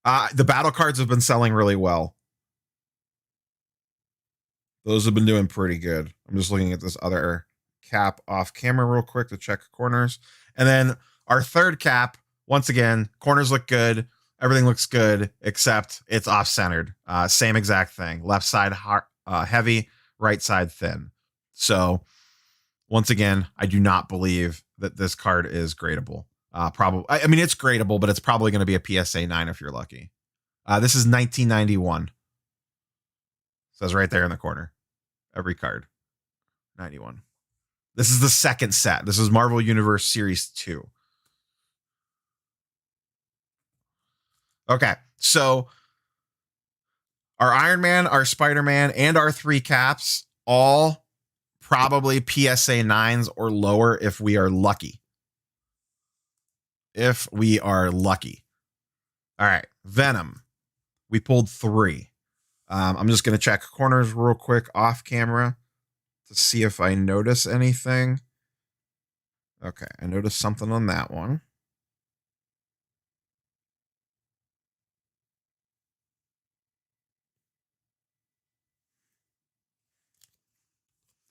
The battle cards have been selling really well. Those have been doing pretty good. I'm just looking at this other cap off camera real quick to check corners. And then our third cap, once again, corners look good. Everything looks good, except it's off centered. Same exact thing. Left side heavy, right side thin. So once again, I do not believe that this card is gradable. Probably, I mean, it's gradable, but it's probably going to be a PSA 9 if you're lucky. This is 1991. Says right there in the corner. Every card. 91. This is the second set. This is Marvel Universe Series 2. Okay, so our Iron Man, our Spider-Man, and our 3 caps all probably PSA 9s or lower if we are lucky. If we are lucky. All right, Venom. We pulled 3. I'm just going to check corners real quick off camera to see if I notice anything. Okay, I noticed something on that one.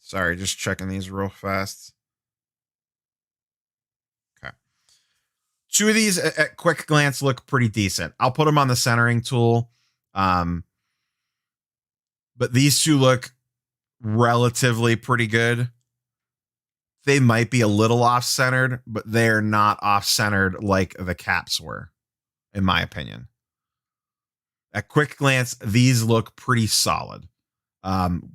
Sorry, just checking these real fast. Okay. 2 of these at quick glance look pretty decent. I'll put them on the centering tool. But these 2 look relatively pretty good. They might be a little off-centered, but they're not off-centered like the caps were, in my opinion. At quick glance, these look pretty solid.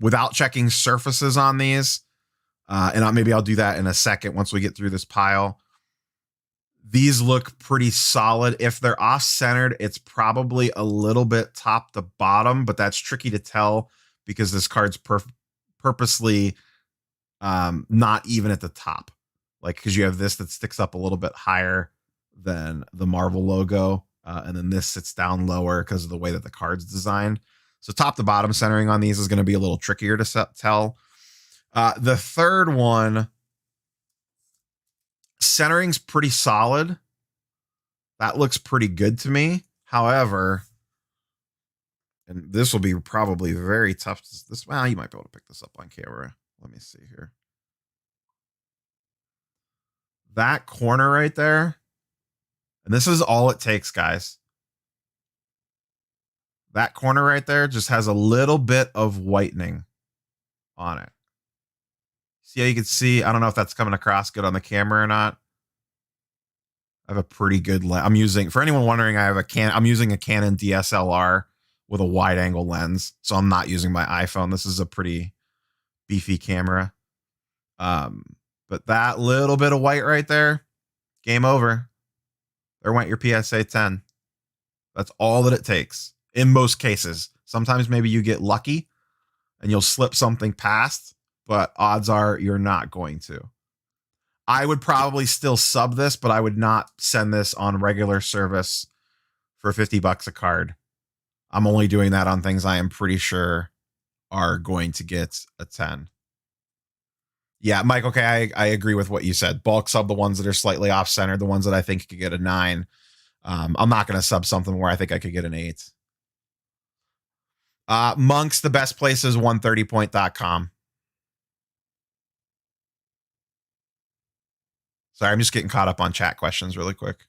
Without checking surfaces on these, and maybe I'll do that in a second once we get through this pile. These look pretty solid. If they're off-centered, it's probably a little bit top to bottom, but that's tricky to tell because this card's purposely not even at the top. Like, because you have this that sticks up a little bit higher than the Marvel logo, and then this sits down lower because of the way that the card's designed. So top to bottom centering on these is going to be a little trickier to tell. The third one, centering's pretty solid. That looks pretty good to me. However, and this will be probably very tough. Well, you might be able to pick this up on camera. Let me see here. That corner right there, and this is all it takes, guys. That corner right there just has a little bit of whitening on it. See how you can see? I don't know if that's coming across good on the camera or not. I have a pretty good lens. I'm using, for anyone wondering, I'm using a Canon DSLR with a wide angle lens. So I'm not using my iPhone. This is a pretty beefy camera. But that little bit of white right there, game over. There went your PSA 10. That's all that it takes in most cases. Sometimes maybe you get lucky and you'll slip something past, but odds are you're not going to. I would probably still sub this, but I would not send this on regular service for $50 a card. I'm only doing that on things I am pretty sure are going to get a 10. Yeah, Mike, okay, I agree with what you said. Bulk sub the ones that are slightly off-centered, the ones that I think could get a 9. I'm not going to sub something where I think I could get an 8. Monks, the best place is 130point.com. Sorry, I'm just getting caught up on chat questions really quick.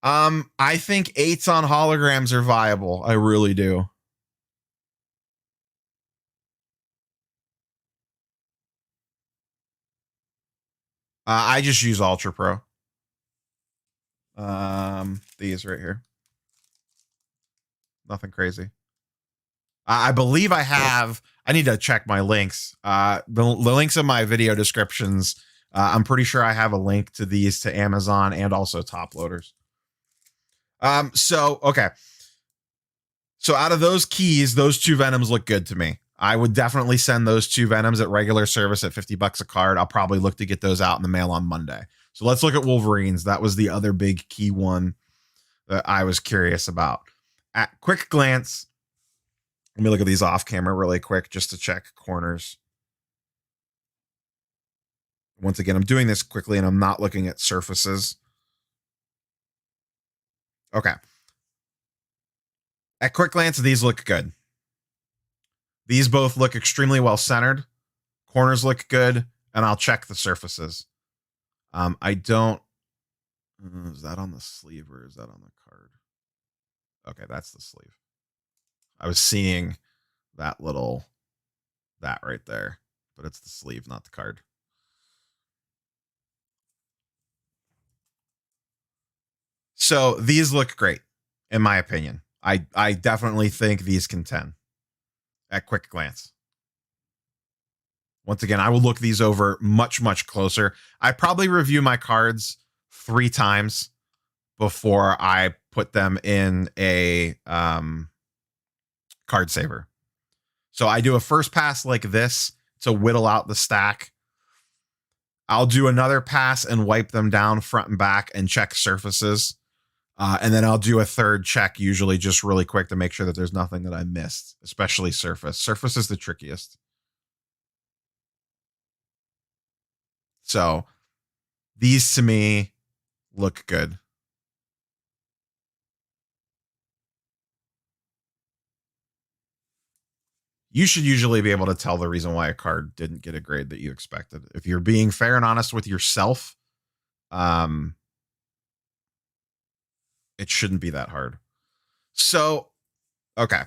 I think 8s on holograms are viable. I really do. I just use Ultra Pro. These right here. Nothing crazy. I believe I have. I need to check my links. The links in my video descriptions. I'm pretty sure I have a link to these to Amazon and also top loaders. Okay. So out of those keys, those 2 Venoms look good to me. I would definitely send those 2 Venoms at regular service at $50 a card. I'll probably look to get those out in the mail on Monday. So let's look at Wolverines. That was the other big key one that I was curious about. At quick glance, let me look at these off camera really quick just to check corners. Once again, I'm doing this quickly and I'm not looking at surfaces. Okay. At quick glance, these look good. These both look extremely well centered. Corners look good, and I'll check the surfaces. I don't. Is that on the sleeve or is that on the card? Okay, that's the sleeve. I was seeing that right there, but it's the sleeve, not the card. So these look great, in my opinion. I definitely think these can 10 at quick glance. Once again, I will look these over much, much closer. I probably review my cards 3 times before I put them in a card saver. So I do a first pass like this to whittle out the stack. I'll do another pass and wipe them down front and back and check surfaces. And then I'll do a third check, usually just really quick to make sure that there's nothing that I missed, especially surface. Surface is the trickiest. So these to me look good. You should usually be able to tell the reason why a card didn't get a grade that you expected. If you're being fair and honest with yourself, it shouldn't be that hard. So, okay.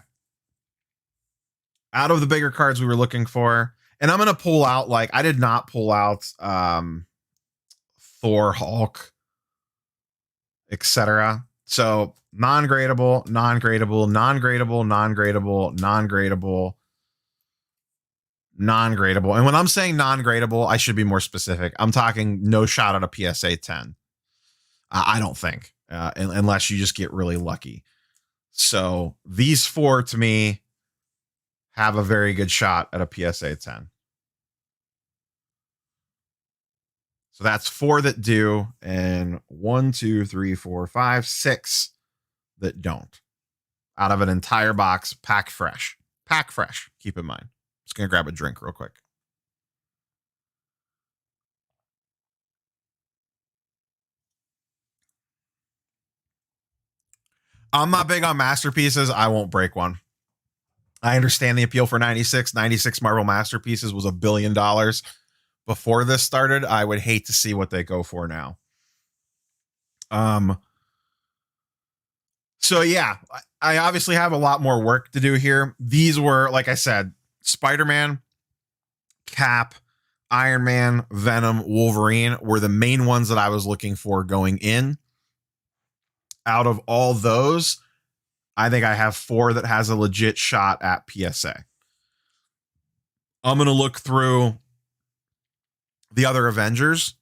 Out of the bigger cards we were looking for, and I'm going to pull out, like, I did not pull out Thor, Hulk, etc. So, non-gradable, non-gradable, non-gradable, non-gradable, non-gradable, non-gradable. And when I'm saying non-gradable, I should be more specific. I'm talking no shot at a PSA 10. I don't think, unless you just get really lucky. So these 4 to me have a very good shot at a PSA 10. So that's 4 that do, and 1, 2, 3, 4, 5, 6 that don't. Out of an entire box, pack fresh. Pack fresh. Keep in mind. Just gonna grab a drink real quick. I'm not big on masterpieces. I won't break one. I understand the appeal for 96. 96 Marvel Masterpieces was $1 billion before this started. I would hate to see what they go for now. So yeah, I obviously have a lot more work to do here. These were, like I said, Spider-Man, Cap, Iron Man, Venom, Wolverine were the main ones that I was looking for going in. Out of all those, I think I have 4 that has a legit shot at PSA. I'm going to look through the other Avengers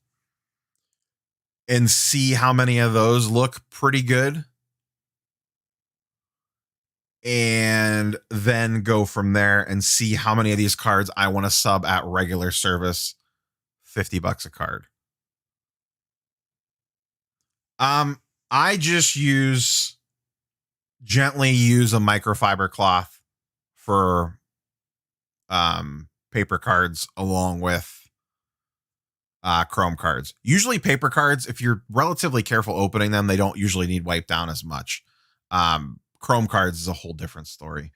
and see how many of those look pretty good, and then go from there and see how many of these cards I want to sub at regular service, $50 a card. I just gently use a microfiber cloth for paper cards along with chrome cards. Usually paper cards, if you're relatively careful opening them, they don't usually need wiped down as much. Chrome cards is a whole different story.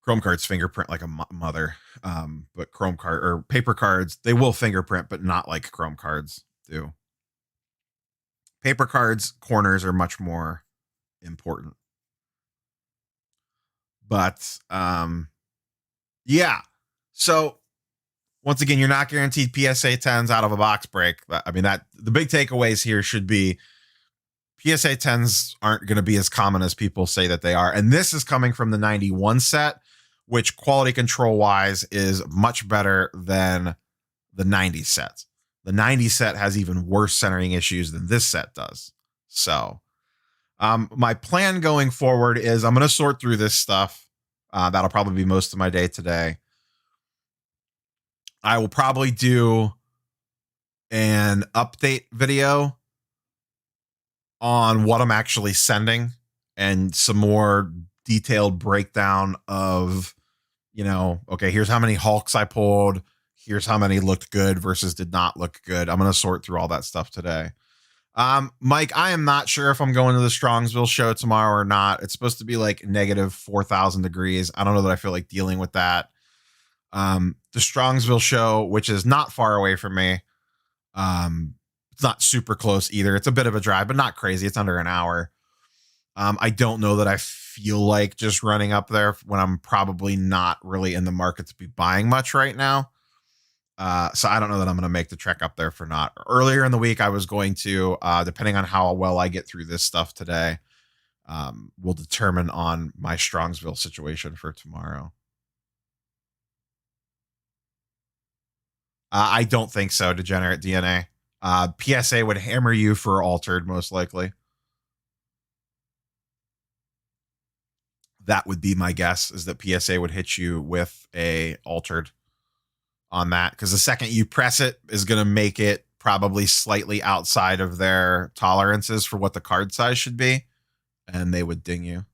Chrome cards fingerprint like a mother, but Chrome card or paper cards, they will fingerprint, but not like Chrome cards do. Paper cards corners are much more important. But yeah. So once again, you're not guaranteed PSA 10s out of a box break. I mean, that the big takeaways here should be PSA 10s aren't going to be as common as people say that they are. And this is coming from the 91 set, which quality control wise is much better than the 90 set. The 90 set has even worse centering issues than this set does. So my plan going forward is I'm going to sort through this stuff. That'll probably be most of my day today. I will probably do an update video on what I'm actually sending and some more detailed breakdown of, you know, okay, here's how many Hulks I pulled. Here's how many looked good versus did not look good. I'm going to sort through all that stuff today. Mike, I am not sure if I'm going to the Strongsville show tomorrow or not. It's supposed to be like negative 4,000 degrees. I don't know that I feel like dealing with that. The Strongsville show, which is not far away from me. It's not super close either. It's a bit of a drive, but not crazy. It's under an hour. I don't know that I feel like just running up there when I'm probably not really in the market to be buying much right now. So I don't know that I'm going to make the trek up there for not. Earlier in the week, I was going to, depending on how well I get through this stuff today, will determine on my Strongsville situation for tomorrow. I don't think so, Degenerate DNA. PSA would hammer you for altered, most likely. That would be my guess, is that PSA would hit you with a altered on that, because the second you press it is going to make it probably slightly outside of their tolerances for what the card size should be, and they would ding you.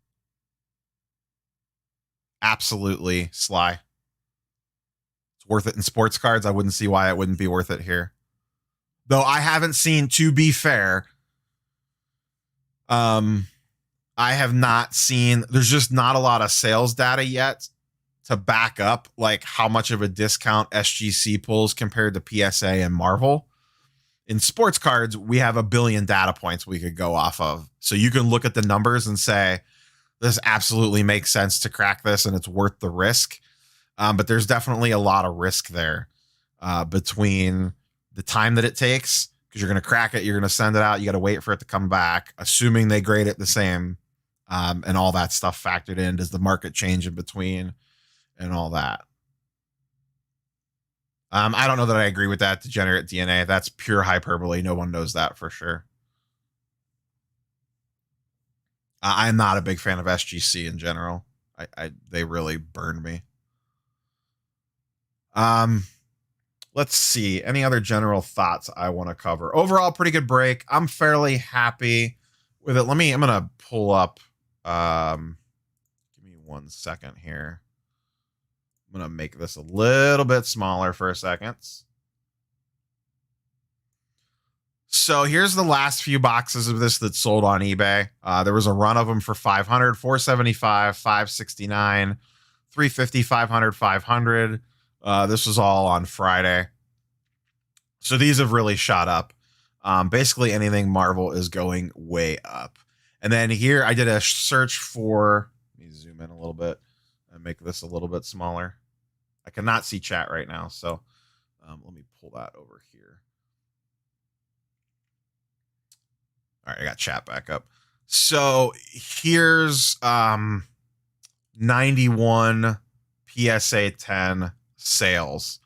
Absolutely, Sly. It's worth it in sports cards. I wouldn't see why it wouldn't be worth it here. Though I haven't seen, to be fair, I have not seen, there's just not a lot of sales data yet to back up like how much of a discount SGC pulls compared to PSA and Marvel. In sports cards, we have a billion data points we could go off of. So you can look at the numbers and say, this absolutely makes sense to crack this and it's worth the risk. But there's definitely a lot of risk there between the time that it takes, because you're going to crack it, you're going to send it out, you got to wait for it to come back, assuming they grade it the same, and all that stuff factored in. Does the market change in between and all that? I don't know that I agree with that, Degenerate DNA. That's pure hyperbole. No one knows that for sure. I'm not a big fan of SGC in general. They really burned me. Let's see. Any other general thoughts I want to cover? Overall, pretty good break. I'm fairly happy with it. I'm going to pull up. Give me 1 second here. I'm going to make this a little bit smaller for a second. So here's the last few boxes of this that sold on eBay. There was a run of them for 500, 475, 569, 350, 500, 500. This was all on Friday. So these have really shot up. Basically anything Marvel is going way up. And then here I did a search for, let me zoom in a little bit and make this a little bit smaller. I cannot see chat right now. So let me pull that over here. All right, I got chat back up. So here's 91 PSA 10 sales.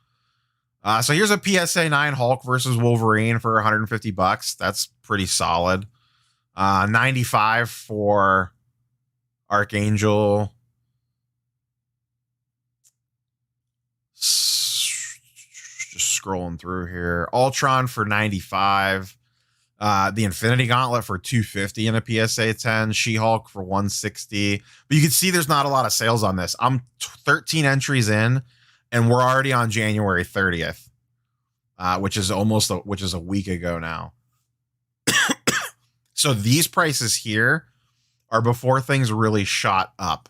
So here's a PSA 9 Hulk versus Wolverine for $150. That's pretty solid. 95 for Archangel. Just scrolling through here. Ultron for 95. The Infinity Gauntlet for 250 in a PSA 10. She-Hulk for 160. But you can see there's not a lot of sales on this. I'm 13 entries in, and we're already on January 30th, which is a week ago now. So these prices here or before things really shot up.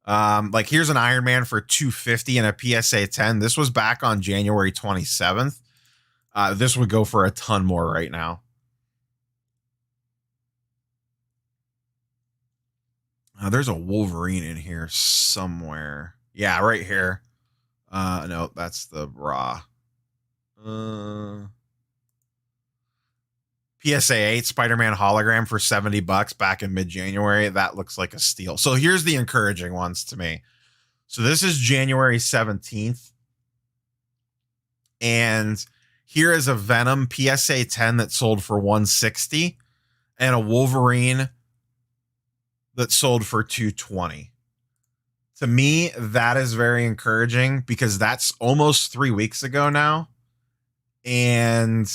Like here's an Iron Man for $250 and a PSA 10. This was back on January 27th. This would go for a ton more right now. There's a Wolverine in here somewhere. Yeah, right here. No, that's the raw. PSA 8 Spider-Man hologram for $70 back in mid-January. That looks like a steal. So here's the encouraging ones to me. So this is January 17th. And here is a Venom PSA 10 that sold for $160 and a Wolverine that sold for $220. To me, that is very encouraging because that's almost 3 weeks ago now. And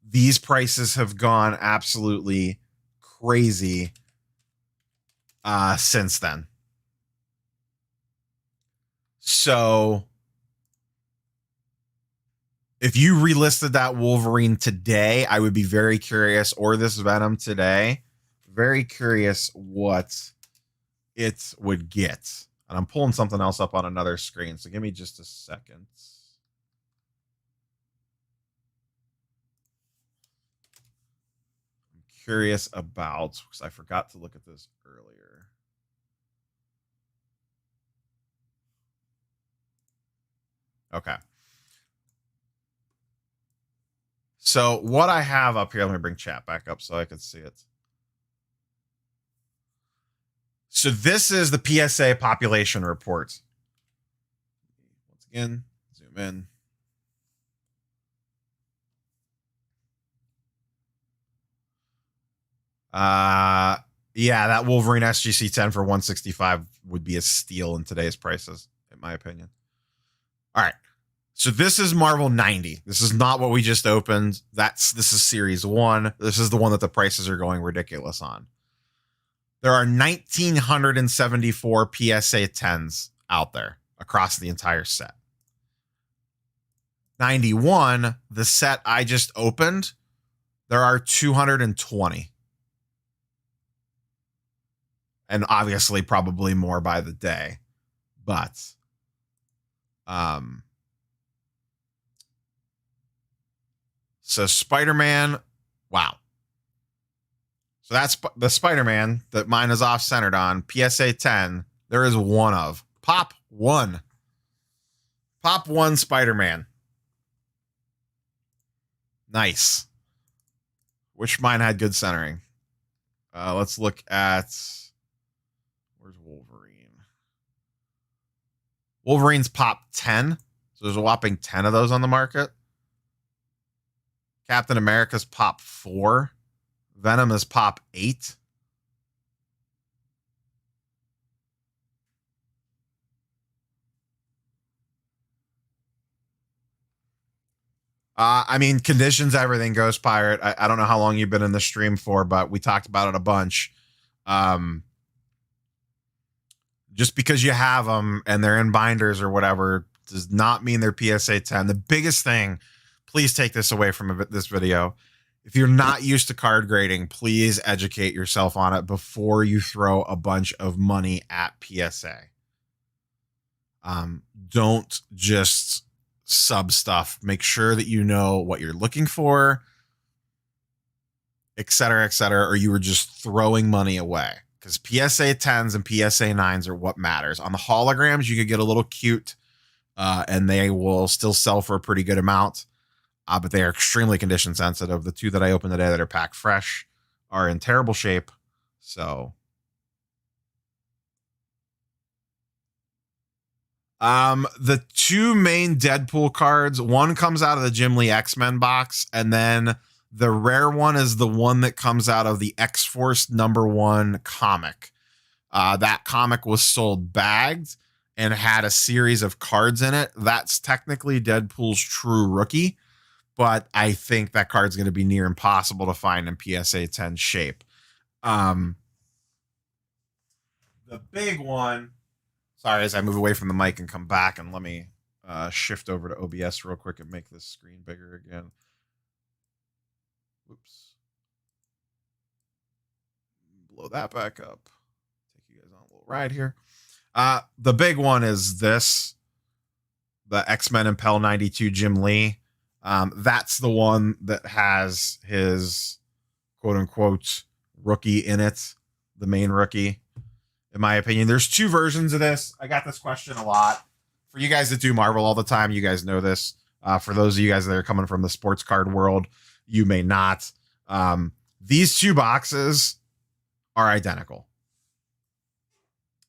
these prices have gone absolutely crazy since then. So if you relisted that Wolverine today, I would be very curious, or this Venom today, very curious what it would get. And I'm pulling something else up on another screen, so give me just a second. I'm curious about, because I forgot to look at this earlier. Okay. So what I have up here, let me bring chat back up so I can see it. So this is the PSA population report. Once again, zoom in. Yeah, that Wolverine SGC 10 for $165 would be a steal in today's prices, in my opinion. All right. So this is Marvel 90. This is not what we just opened. This is series 1. This is the one that the prices are going ridiculous on. There are 1,974 PSA 10s out there across the entire set. 91, the set I just opened, there are 220. And obviously probably more by the day. But so Spider-Man, wow. So that's the Spider-Man that mine is off-centered on. PSA 10, there is one of. Pop 1. Pop 1 Spider-Man. Nice. Wish mine had good centering. Let's look at... Where's Wolverine? Wolverine's pop 10. So there's a whopping 10 of those on the market. Captain America's pop 4. Venom is pop 8. I mean, conditions, everything goes, Pirate. I don't know how long you've been in the stream for, but we talked about it a bunch. Just because you have them and they're in binders or whatever does not mean they're PSA 10. The biggest thing, please take this away from this video. If you're not used to card grading, please educate yourself on it before you throw a bunch of money at PSA. Don't just sub stuff. Make sure that you know what you're looking for, et cetera, or you were just throwing money away. Because PSA 10s and PSA 9s are what matters. On the holograms, you could get a little cute, and they will still sell for a pretty good amount. But they are extremely condition sensitive. The 2 that I opened today that are packed fresh are in terrible shape. So, the 2 main Deadpool cards, one comes out of the Jim Lee X-Men box, and then the rare one is the one that comes out of the X-Force #1 comic. That comic was sold bagged and had a series of cards in it. That's technically Deadpool's true rookie. But I think that card's going to be near impossible to find in PSA 10 shape. The big one, sorry, as I move away from the mic and come back, and let me shift over to OBS real quick and make this screen bigger again. Oops. load that back up. Take you guys on a little ride here. The big one is this, the X-Men Impel 92 Jim Lee. That's the one that has his quote unquote rookie in it, the main rookie. In my opinion, there's two versions of this. I got this question a lot. For you guys that do Marvel all the time, you guys know this. For those of you guys that are coming from the sports card world, you may not. These two boxes are identical.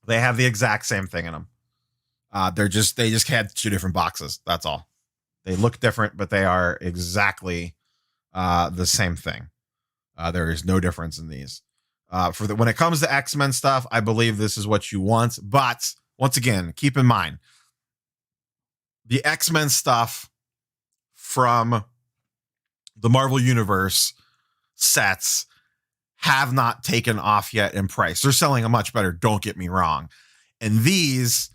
They have the exact same thing in them. They just had two different boxes. That's all. They look different, but they are exactly the same thing. There is no difference in these. When it comes to X-Men stuff, I believe this is what you want. But once again, keep in mind, the X-Men stuff from the Marvel Universe sets have not taken off yet in price. They're selling a much better, don't get me wrong. And these,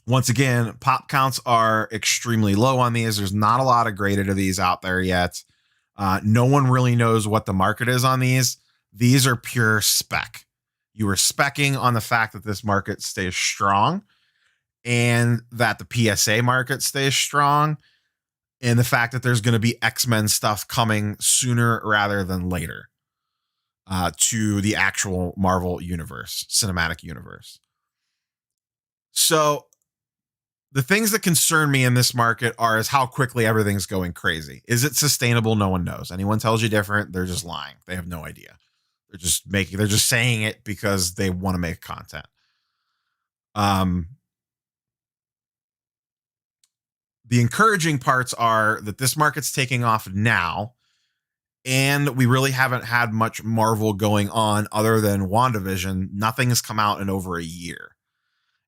once again, pop counts are extremely low on these. There's not a lot of graded of these out there yet. No one really knows what the market is on these. These are pure spec. You are speccing on the fact that this market stays strong and that the PSA market stays strong and the fact that there's going to be X-Men stuff coming sooner rather than later to the actual Marvel universe, cinematic universe. So the things that concern me in this market is how quickly everything's going crazy. Is it sustainable? No one knows. Anyone tells you different, they're just lying. They have no idea. They're just saying it because they want to make content. The encouraging parts are that this market's taking off now, and we really haven't had much Marvel going on other than WandaVision. Nothing has come out in over a year.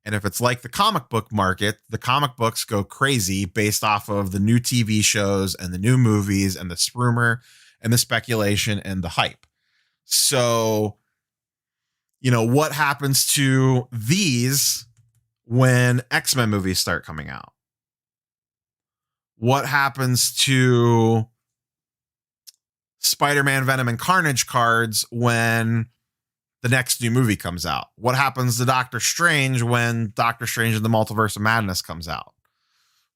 And if it's like the comic book market, the comic books go crazy based off of the new TV shows and the new movies and the rumor and the speculation and the hype. So, what happens to these when X-Men movies start coming out? What happens to Spider-Man, Venom, and Carnage cards when the next new movie comes out? What happens to Doctor Strange when Doctor Strange and the Multiverse of Madness comes out?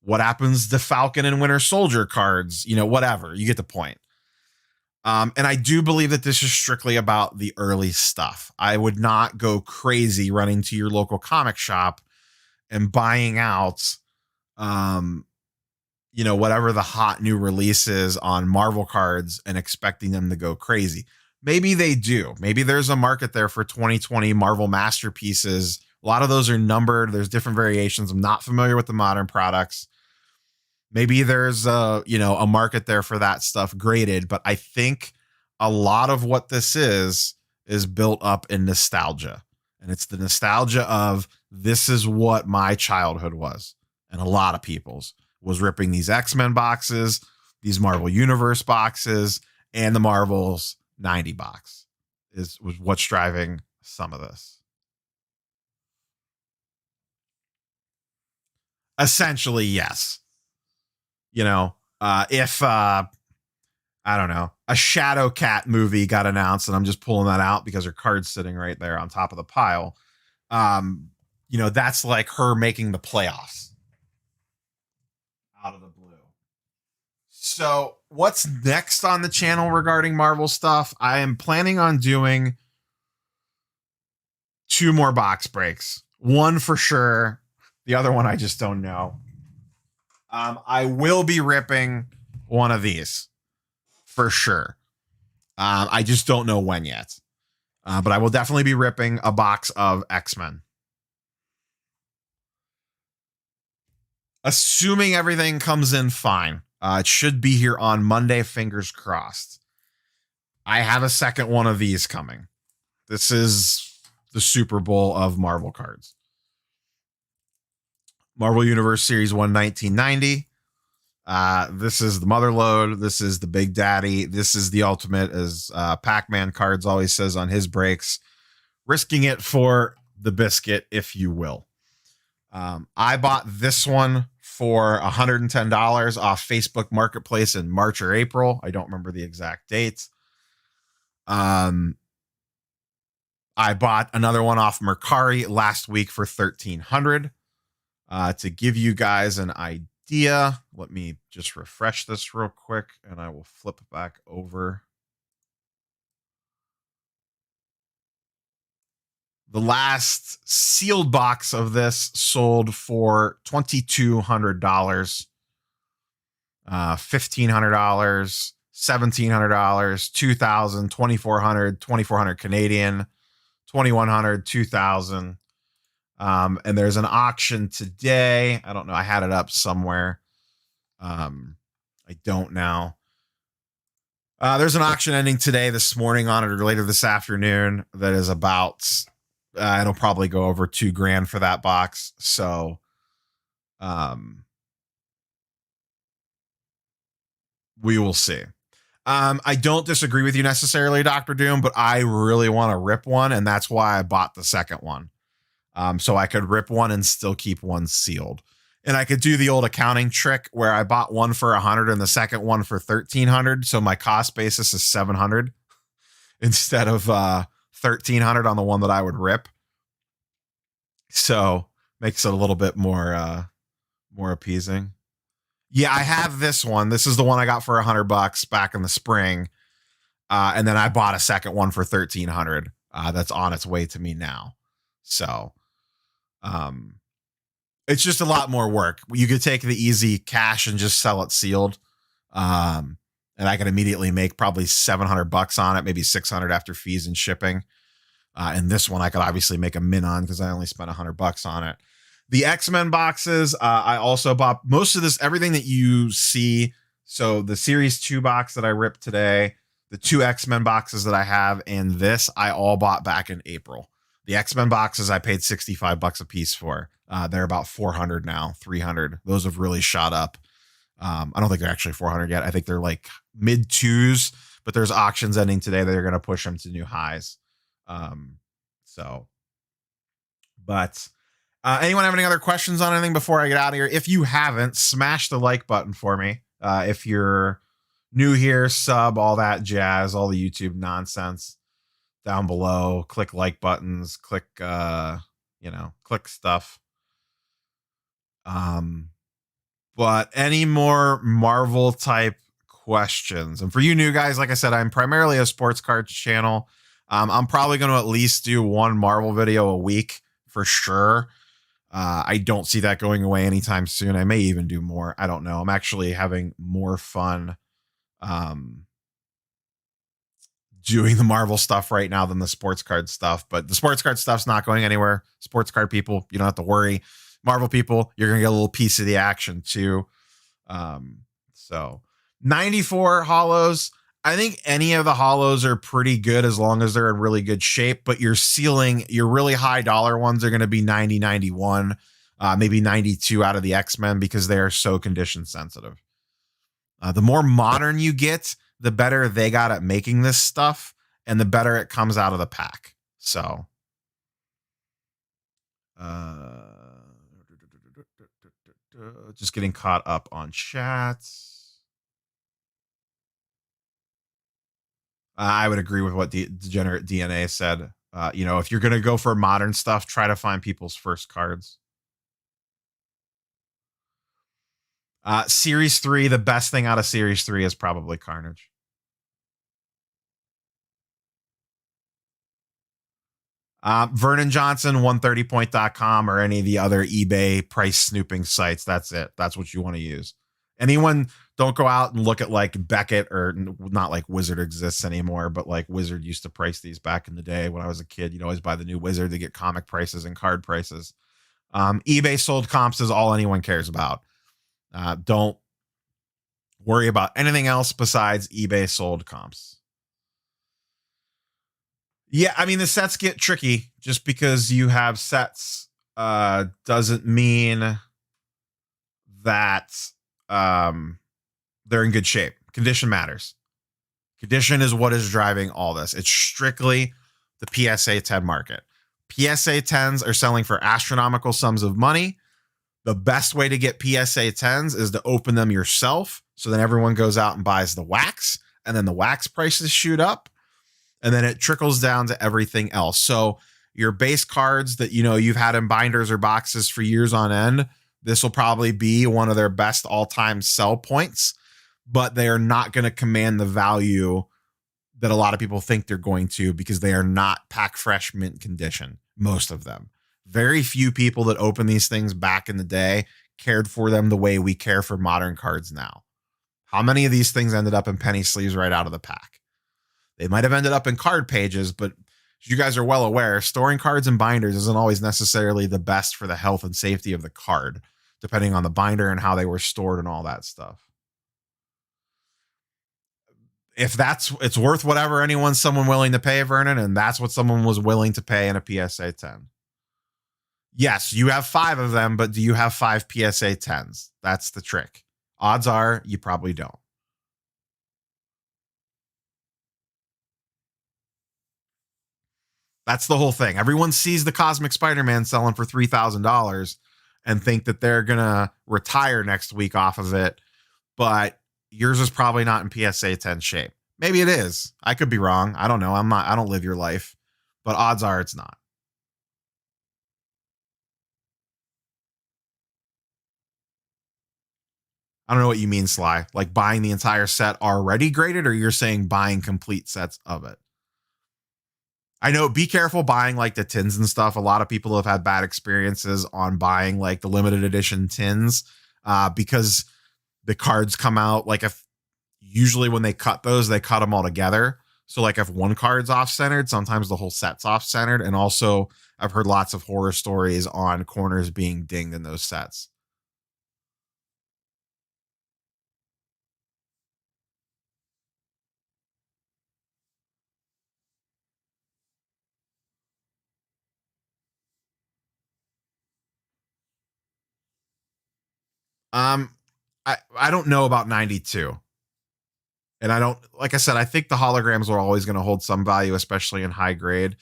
What happens to Falcon and Winter Soldier cards? Whatever. You get the point. And I do believe that this is strictly about the early stuff. I would not go crazy running to your local comic shop and buying out, whatever the hot new release is on Marvel cards and expecting them to go crazy. Maybe they do. Maybe there's a market there for 2020 Marvel masterpieces. A lot of those are numbered. There's different variations. I'm not familiar with the modern products. Maybe there's a market there for that stuff graded, but I think a lot of what this is built up in nostalgia. And it's the nostalgia of this is what my childhood was. And a lot of people's was ripping these X-Men boxes, these Marvel Universe boxes, and the Marvel's 90 box was what's driving some of this. Essentially, yes. If I don't know, a Shadow Cat movie got announced, and I'm just pulling that out because her card's sitting right there on top of the pile. That's like her making the playoffs out of the blue. So what's next on the channel regarding Marvel stuff? I am planning on doing 2 more box breaks. One for sure. The other one I just don't know. I will be ripping one of these for sure. I just don't know when yet. But I will definitely be ripping a box of X-Men. Assuming everything comes in fine. It should be here on Monday, fingers crossed. I have a second one of these coming. This is the Super Bowl of Marvel cards. Marvel Universe Series 1 1990. This is the mother load. This is the Big Daddy. This is the ultimate, as Pac-Man Cards always says on his breaks. Risking it for the biscuit, if you will. I bought this one for $110 off Facebook Marketplace in March or April. I don't remember the exact date. I bought another one off Mercari last week for $1,300. To give you guys an idea, let me just refresh this real quick and I will flip back over. The last sealed box of this sold for $2,200, $1,500, $1,700, $2,000, $2,400, $2,400 Canadian, $2,100, $2,000. And there's an auction today. I don't know. I had it up somewhere. I don't now. There's an auction ending today, this morning on it, or later this afternoon, that is about, it'll probably go over $2,000 for that box. So, we will see. I don't disagree with you necessarily, Dr. Doom, but I really want to rip one, and that's why I bought the second one. So I could rip one and still keep one sealed. And I could do the old accounting trick where I bought one for $100 and the second one for $1,300. So my cost basis is $700 instead of $1,300 on the one that I would rip. So makes it a little bit more appeasing. Yeah, I have this one. This is the one I got for $100 back in the spring. And then I bought a second one for $1,300. That's on its way to me now. So, it's just a lot more work. You could take the easy cash and just sell it sealed. And I could immediately make probably $700 on it, maybe $600 after fees and shipping. And this one I could obviously make a min on because I only spent $100 on it. The X-Men boxes, I also bought most of this, everything that you see. So the Series 2 box that I ripped today, the 2 X-Men boxes that I have, and this I all bought back in April. The X-Men boxes I paid $65 a piece for. They're about $400 now, $300. Those have really shot up. I don't think they're actually $400 yet. I think they're like mid twos, but there's auctions ending today that are going to push them to new highs. Anyone have any other questions on anything before I get out of here? If you haven't, smash the like button for me. If you're new here, sub, all that jazz, all the YouTube nonsense down below. Click like buttons, click stuff. But any more Marvel type questions? And for you new guys, like I said, I'm primarily a sports cards channel. I'm probably going to at least do one Marvel video a week for sure. I don't see that going away anytime soon. I may even do more. I don't know. I'm actually having more fun doing the Marvel stuff right now than the sports card stuff. But the sports card stuff's not going anywhere. Sports card people, you don't have to worry. Marvel people, you're going to get a little piece of the action too. So 94 holos. I think any of the holos are pretty good as long as they're in really good shape, but your really high dollar ones are going to be 90, 91, maybe 92 out of the X-Men because they are so condition sensitive. The more modern you get, the better they got at making this stuff and the better it comes out of the pack. So, just getting caught up on chats. I would agree with what Degenerate DNA said. If you're going to go for modern stuff, try to find people's first cards. Series 3, the best thing out of Series 3 is probably Carnage. Vernon Johnson, 130point.com or any of the other eBay price snooping sites. That's it. That's what you want to use. Anyone, don't go out and look at like Beckett, or not like Wizard exists anymore, but like Wizard used to price these back in the day when I was a kid. You'd always buy the new Wizard to get comic prices and card prices. eBay sold comps is all anyone cares about. Don't worry about anything else besides eBay sold comps. Yeah, I mean, the sets get tricky. Just because you have sets doesn't mean that they're in good shape. Condition matters. Condition is what is driving all this. It's strictly the PSA 10 market. PSA 10s are selling for astronomical sums of money. The best way to get PSA 10s is to open them yourself. So then everyone goes out and buys the wax, and then the wax prices shoot up. and then it trickles down to everything else. So your base cards that you've had in binders or boxes for years on end, this will probably be one of their best all-time sell points, but they are not going to command the value that a lot of people think they're going to, because they are not pack fresh mint condition. Most of them. Very few people that open these things back in the day cared for them the way we care for modern cards now. How many of these things ended up in penny sleeves right out of the pack? They might have ended up in card pages, but as you guys are well aware, storing cards in binders isn't always necessarily the best for the health and safety of the card, depending on the binder and how they were stored and all that stuff. If it's worth whatever someone willing to pay, Vernon, and that's what someone was willing to pay in a PSA 10. Yes, you have 5 of them, but do you have 5 PSA 10s? That's the trick. Odds are you probably don't. That's the whole thing. Everyone sees the Cosmic Spider-Man selling for $3,000 and think that they're going to retire next week off of it, but yours is probably not in PSA 10 shape. Maybe it is. I could be wrong. I don't know. I don't live your life, but odds are it's not. I don't know what you mean, Sly. Like buying the entire set already graded, or you're saying buying complete sets of it? I know, be careful buying like the tins and stuff. A lot of people have had bad experiences on buying like the limited edition tins because the cards come out like usually when they cut those, they cut them all together. So like if one card's off centered, sometimes the whole set's off centered. And also I've heard lots of horror stories on corners being dinged in those sets. Um, I don't know about 92. And I don't, like I said, I think the holograms are always going to hold some value, especially in high grade.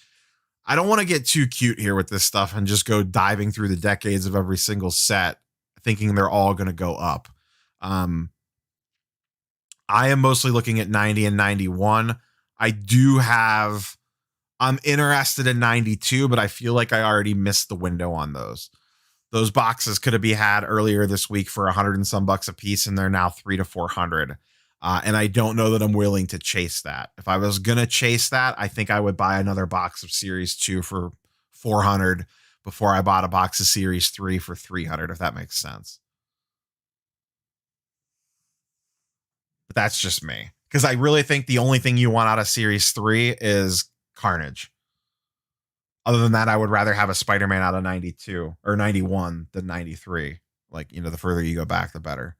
I don't want to get too cute here with this stuff and just go diving through the decades of every single set, thinking they're all going to go up. I am mostly looking at 90 and 91. I'm interested in 92, but I feel like I already missed the window on those. Those boxes could have been had earlier this week for 100 and some bucks a piece, and they're now 300 to 400. And I don't know that I'm willing to chase that. If I was going to chase that, I think I would buy another box of Series 2 for 400 before I bought a box of Series 3 for 300, if that makes sense. But that's just me. Because I really think the only thing you want out of Series 3 is Carnage. Other than that, I would rather have a Spider-Man out of 92 or 91 than 93. Like, the further you go back, the better,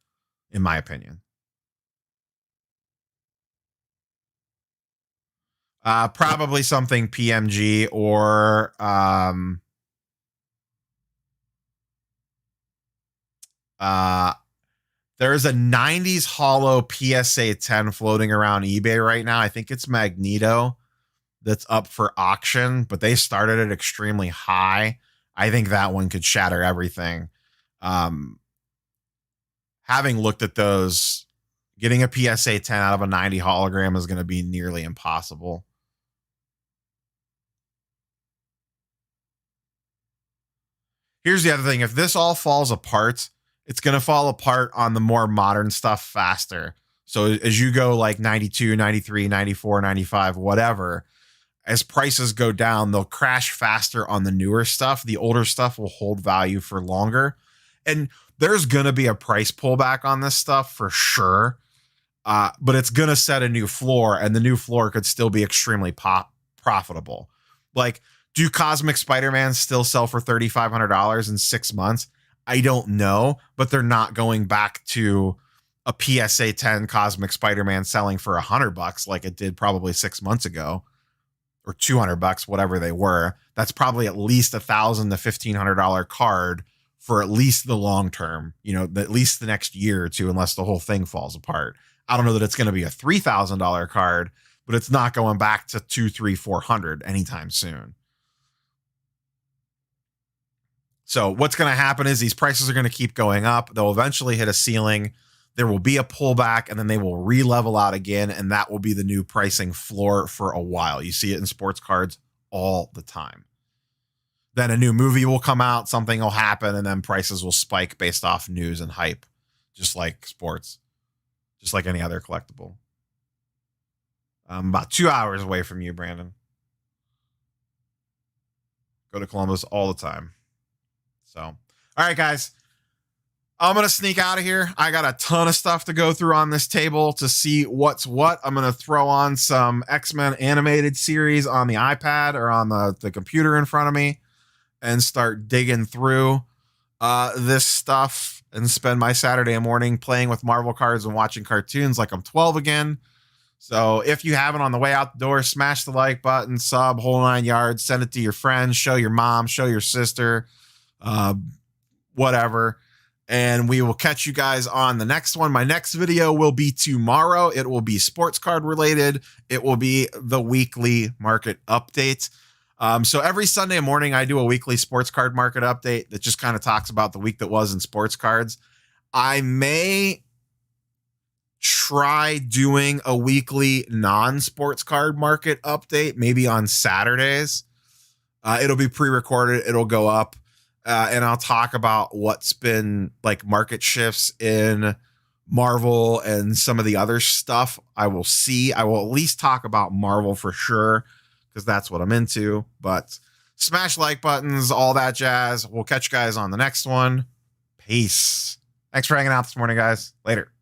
in my opinion. Probably something PMG or there's a 90s hollow PSA 10 floating around eBay right now. I think it's Magneto that's up for auction, but they started it extremely high. I think that one could shatter everything. Having looked at those, getting a PSA 10 out of a 90 hologram is going to be nearly impossible. Here's the other thing. If this all falls apart, it's going to fall apart on the more modern stuff faster. So as you go like 92, 93, 94, 95, whatever, as prices go down, they'll crash faster on the newer stuff. The older stuff will hold value for longer. And there's going to be a price pullback on this stuff for sure. But it's going to set a new floor, and the new floor could still be extremely profitable. Like, do Cosmic Spider-Man still sell for $3,500 in 6 months? I don't know, but they're not going back to a PSA 10 Cosmic Spider-Man selling for $100 like it did probably 6 months ago, or $200, whatever they were. That's probably at least $1,000 to $1,500 card for at least the long term, at least the next year or two, unless the whole thing falls apart. I don't know that it's going to be a $3,000 card, but it's not going back to 200, 300, 400 anytime soon. So what's going to happen is these prices are going to keep going up. They'll eventually hit a ceiling. there will be a pullback, and then they will re-level out again, and that will be the new pricing floor for a while. You see it in sports cards all the time. Then a new movie will come out, something will happen, and then prices will spike based off news and hype, just like sports, just like any other collectible. I'm about 2 hours away from you, Brandon. Go to Columbus all the time. So, all right, guys. I'm going to sneak out of here. I got a ton of stuff to go through on this table to see what's what. I'm going to throw on some X-Men animated series on the iPad or on the computer in front of me and start digging through this stuff and spend my Saturday morning playing with Marvel cards and watching cartoons like I'm 12 again. So if you haven't, on the way out the door, smash the like button, sub, whole 9 yards, send it to your friends, show your mom, show your sister, whatever. And we will catch you guys on the next one. My next video will be tomorrow. It will be sports card related. It will be the weekly market update. So every Sunday morning, I do a weekly sports card market update that just kind of talks about the week that was in sports cards. I may try doing a weekly non-sports card market update, maybe on Saturdays. It'll be pre-recorded. It'll go up. And I'll talk about what's been like market shifts in Marvel and some of the other stuff I will see. I will at least talk about Marvel for sure, because that's what I'm into. But smash like buttons, all that jazz. We'll catch you guys on the next one. Peace. Thanks for hanging out this morning, guys. Later.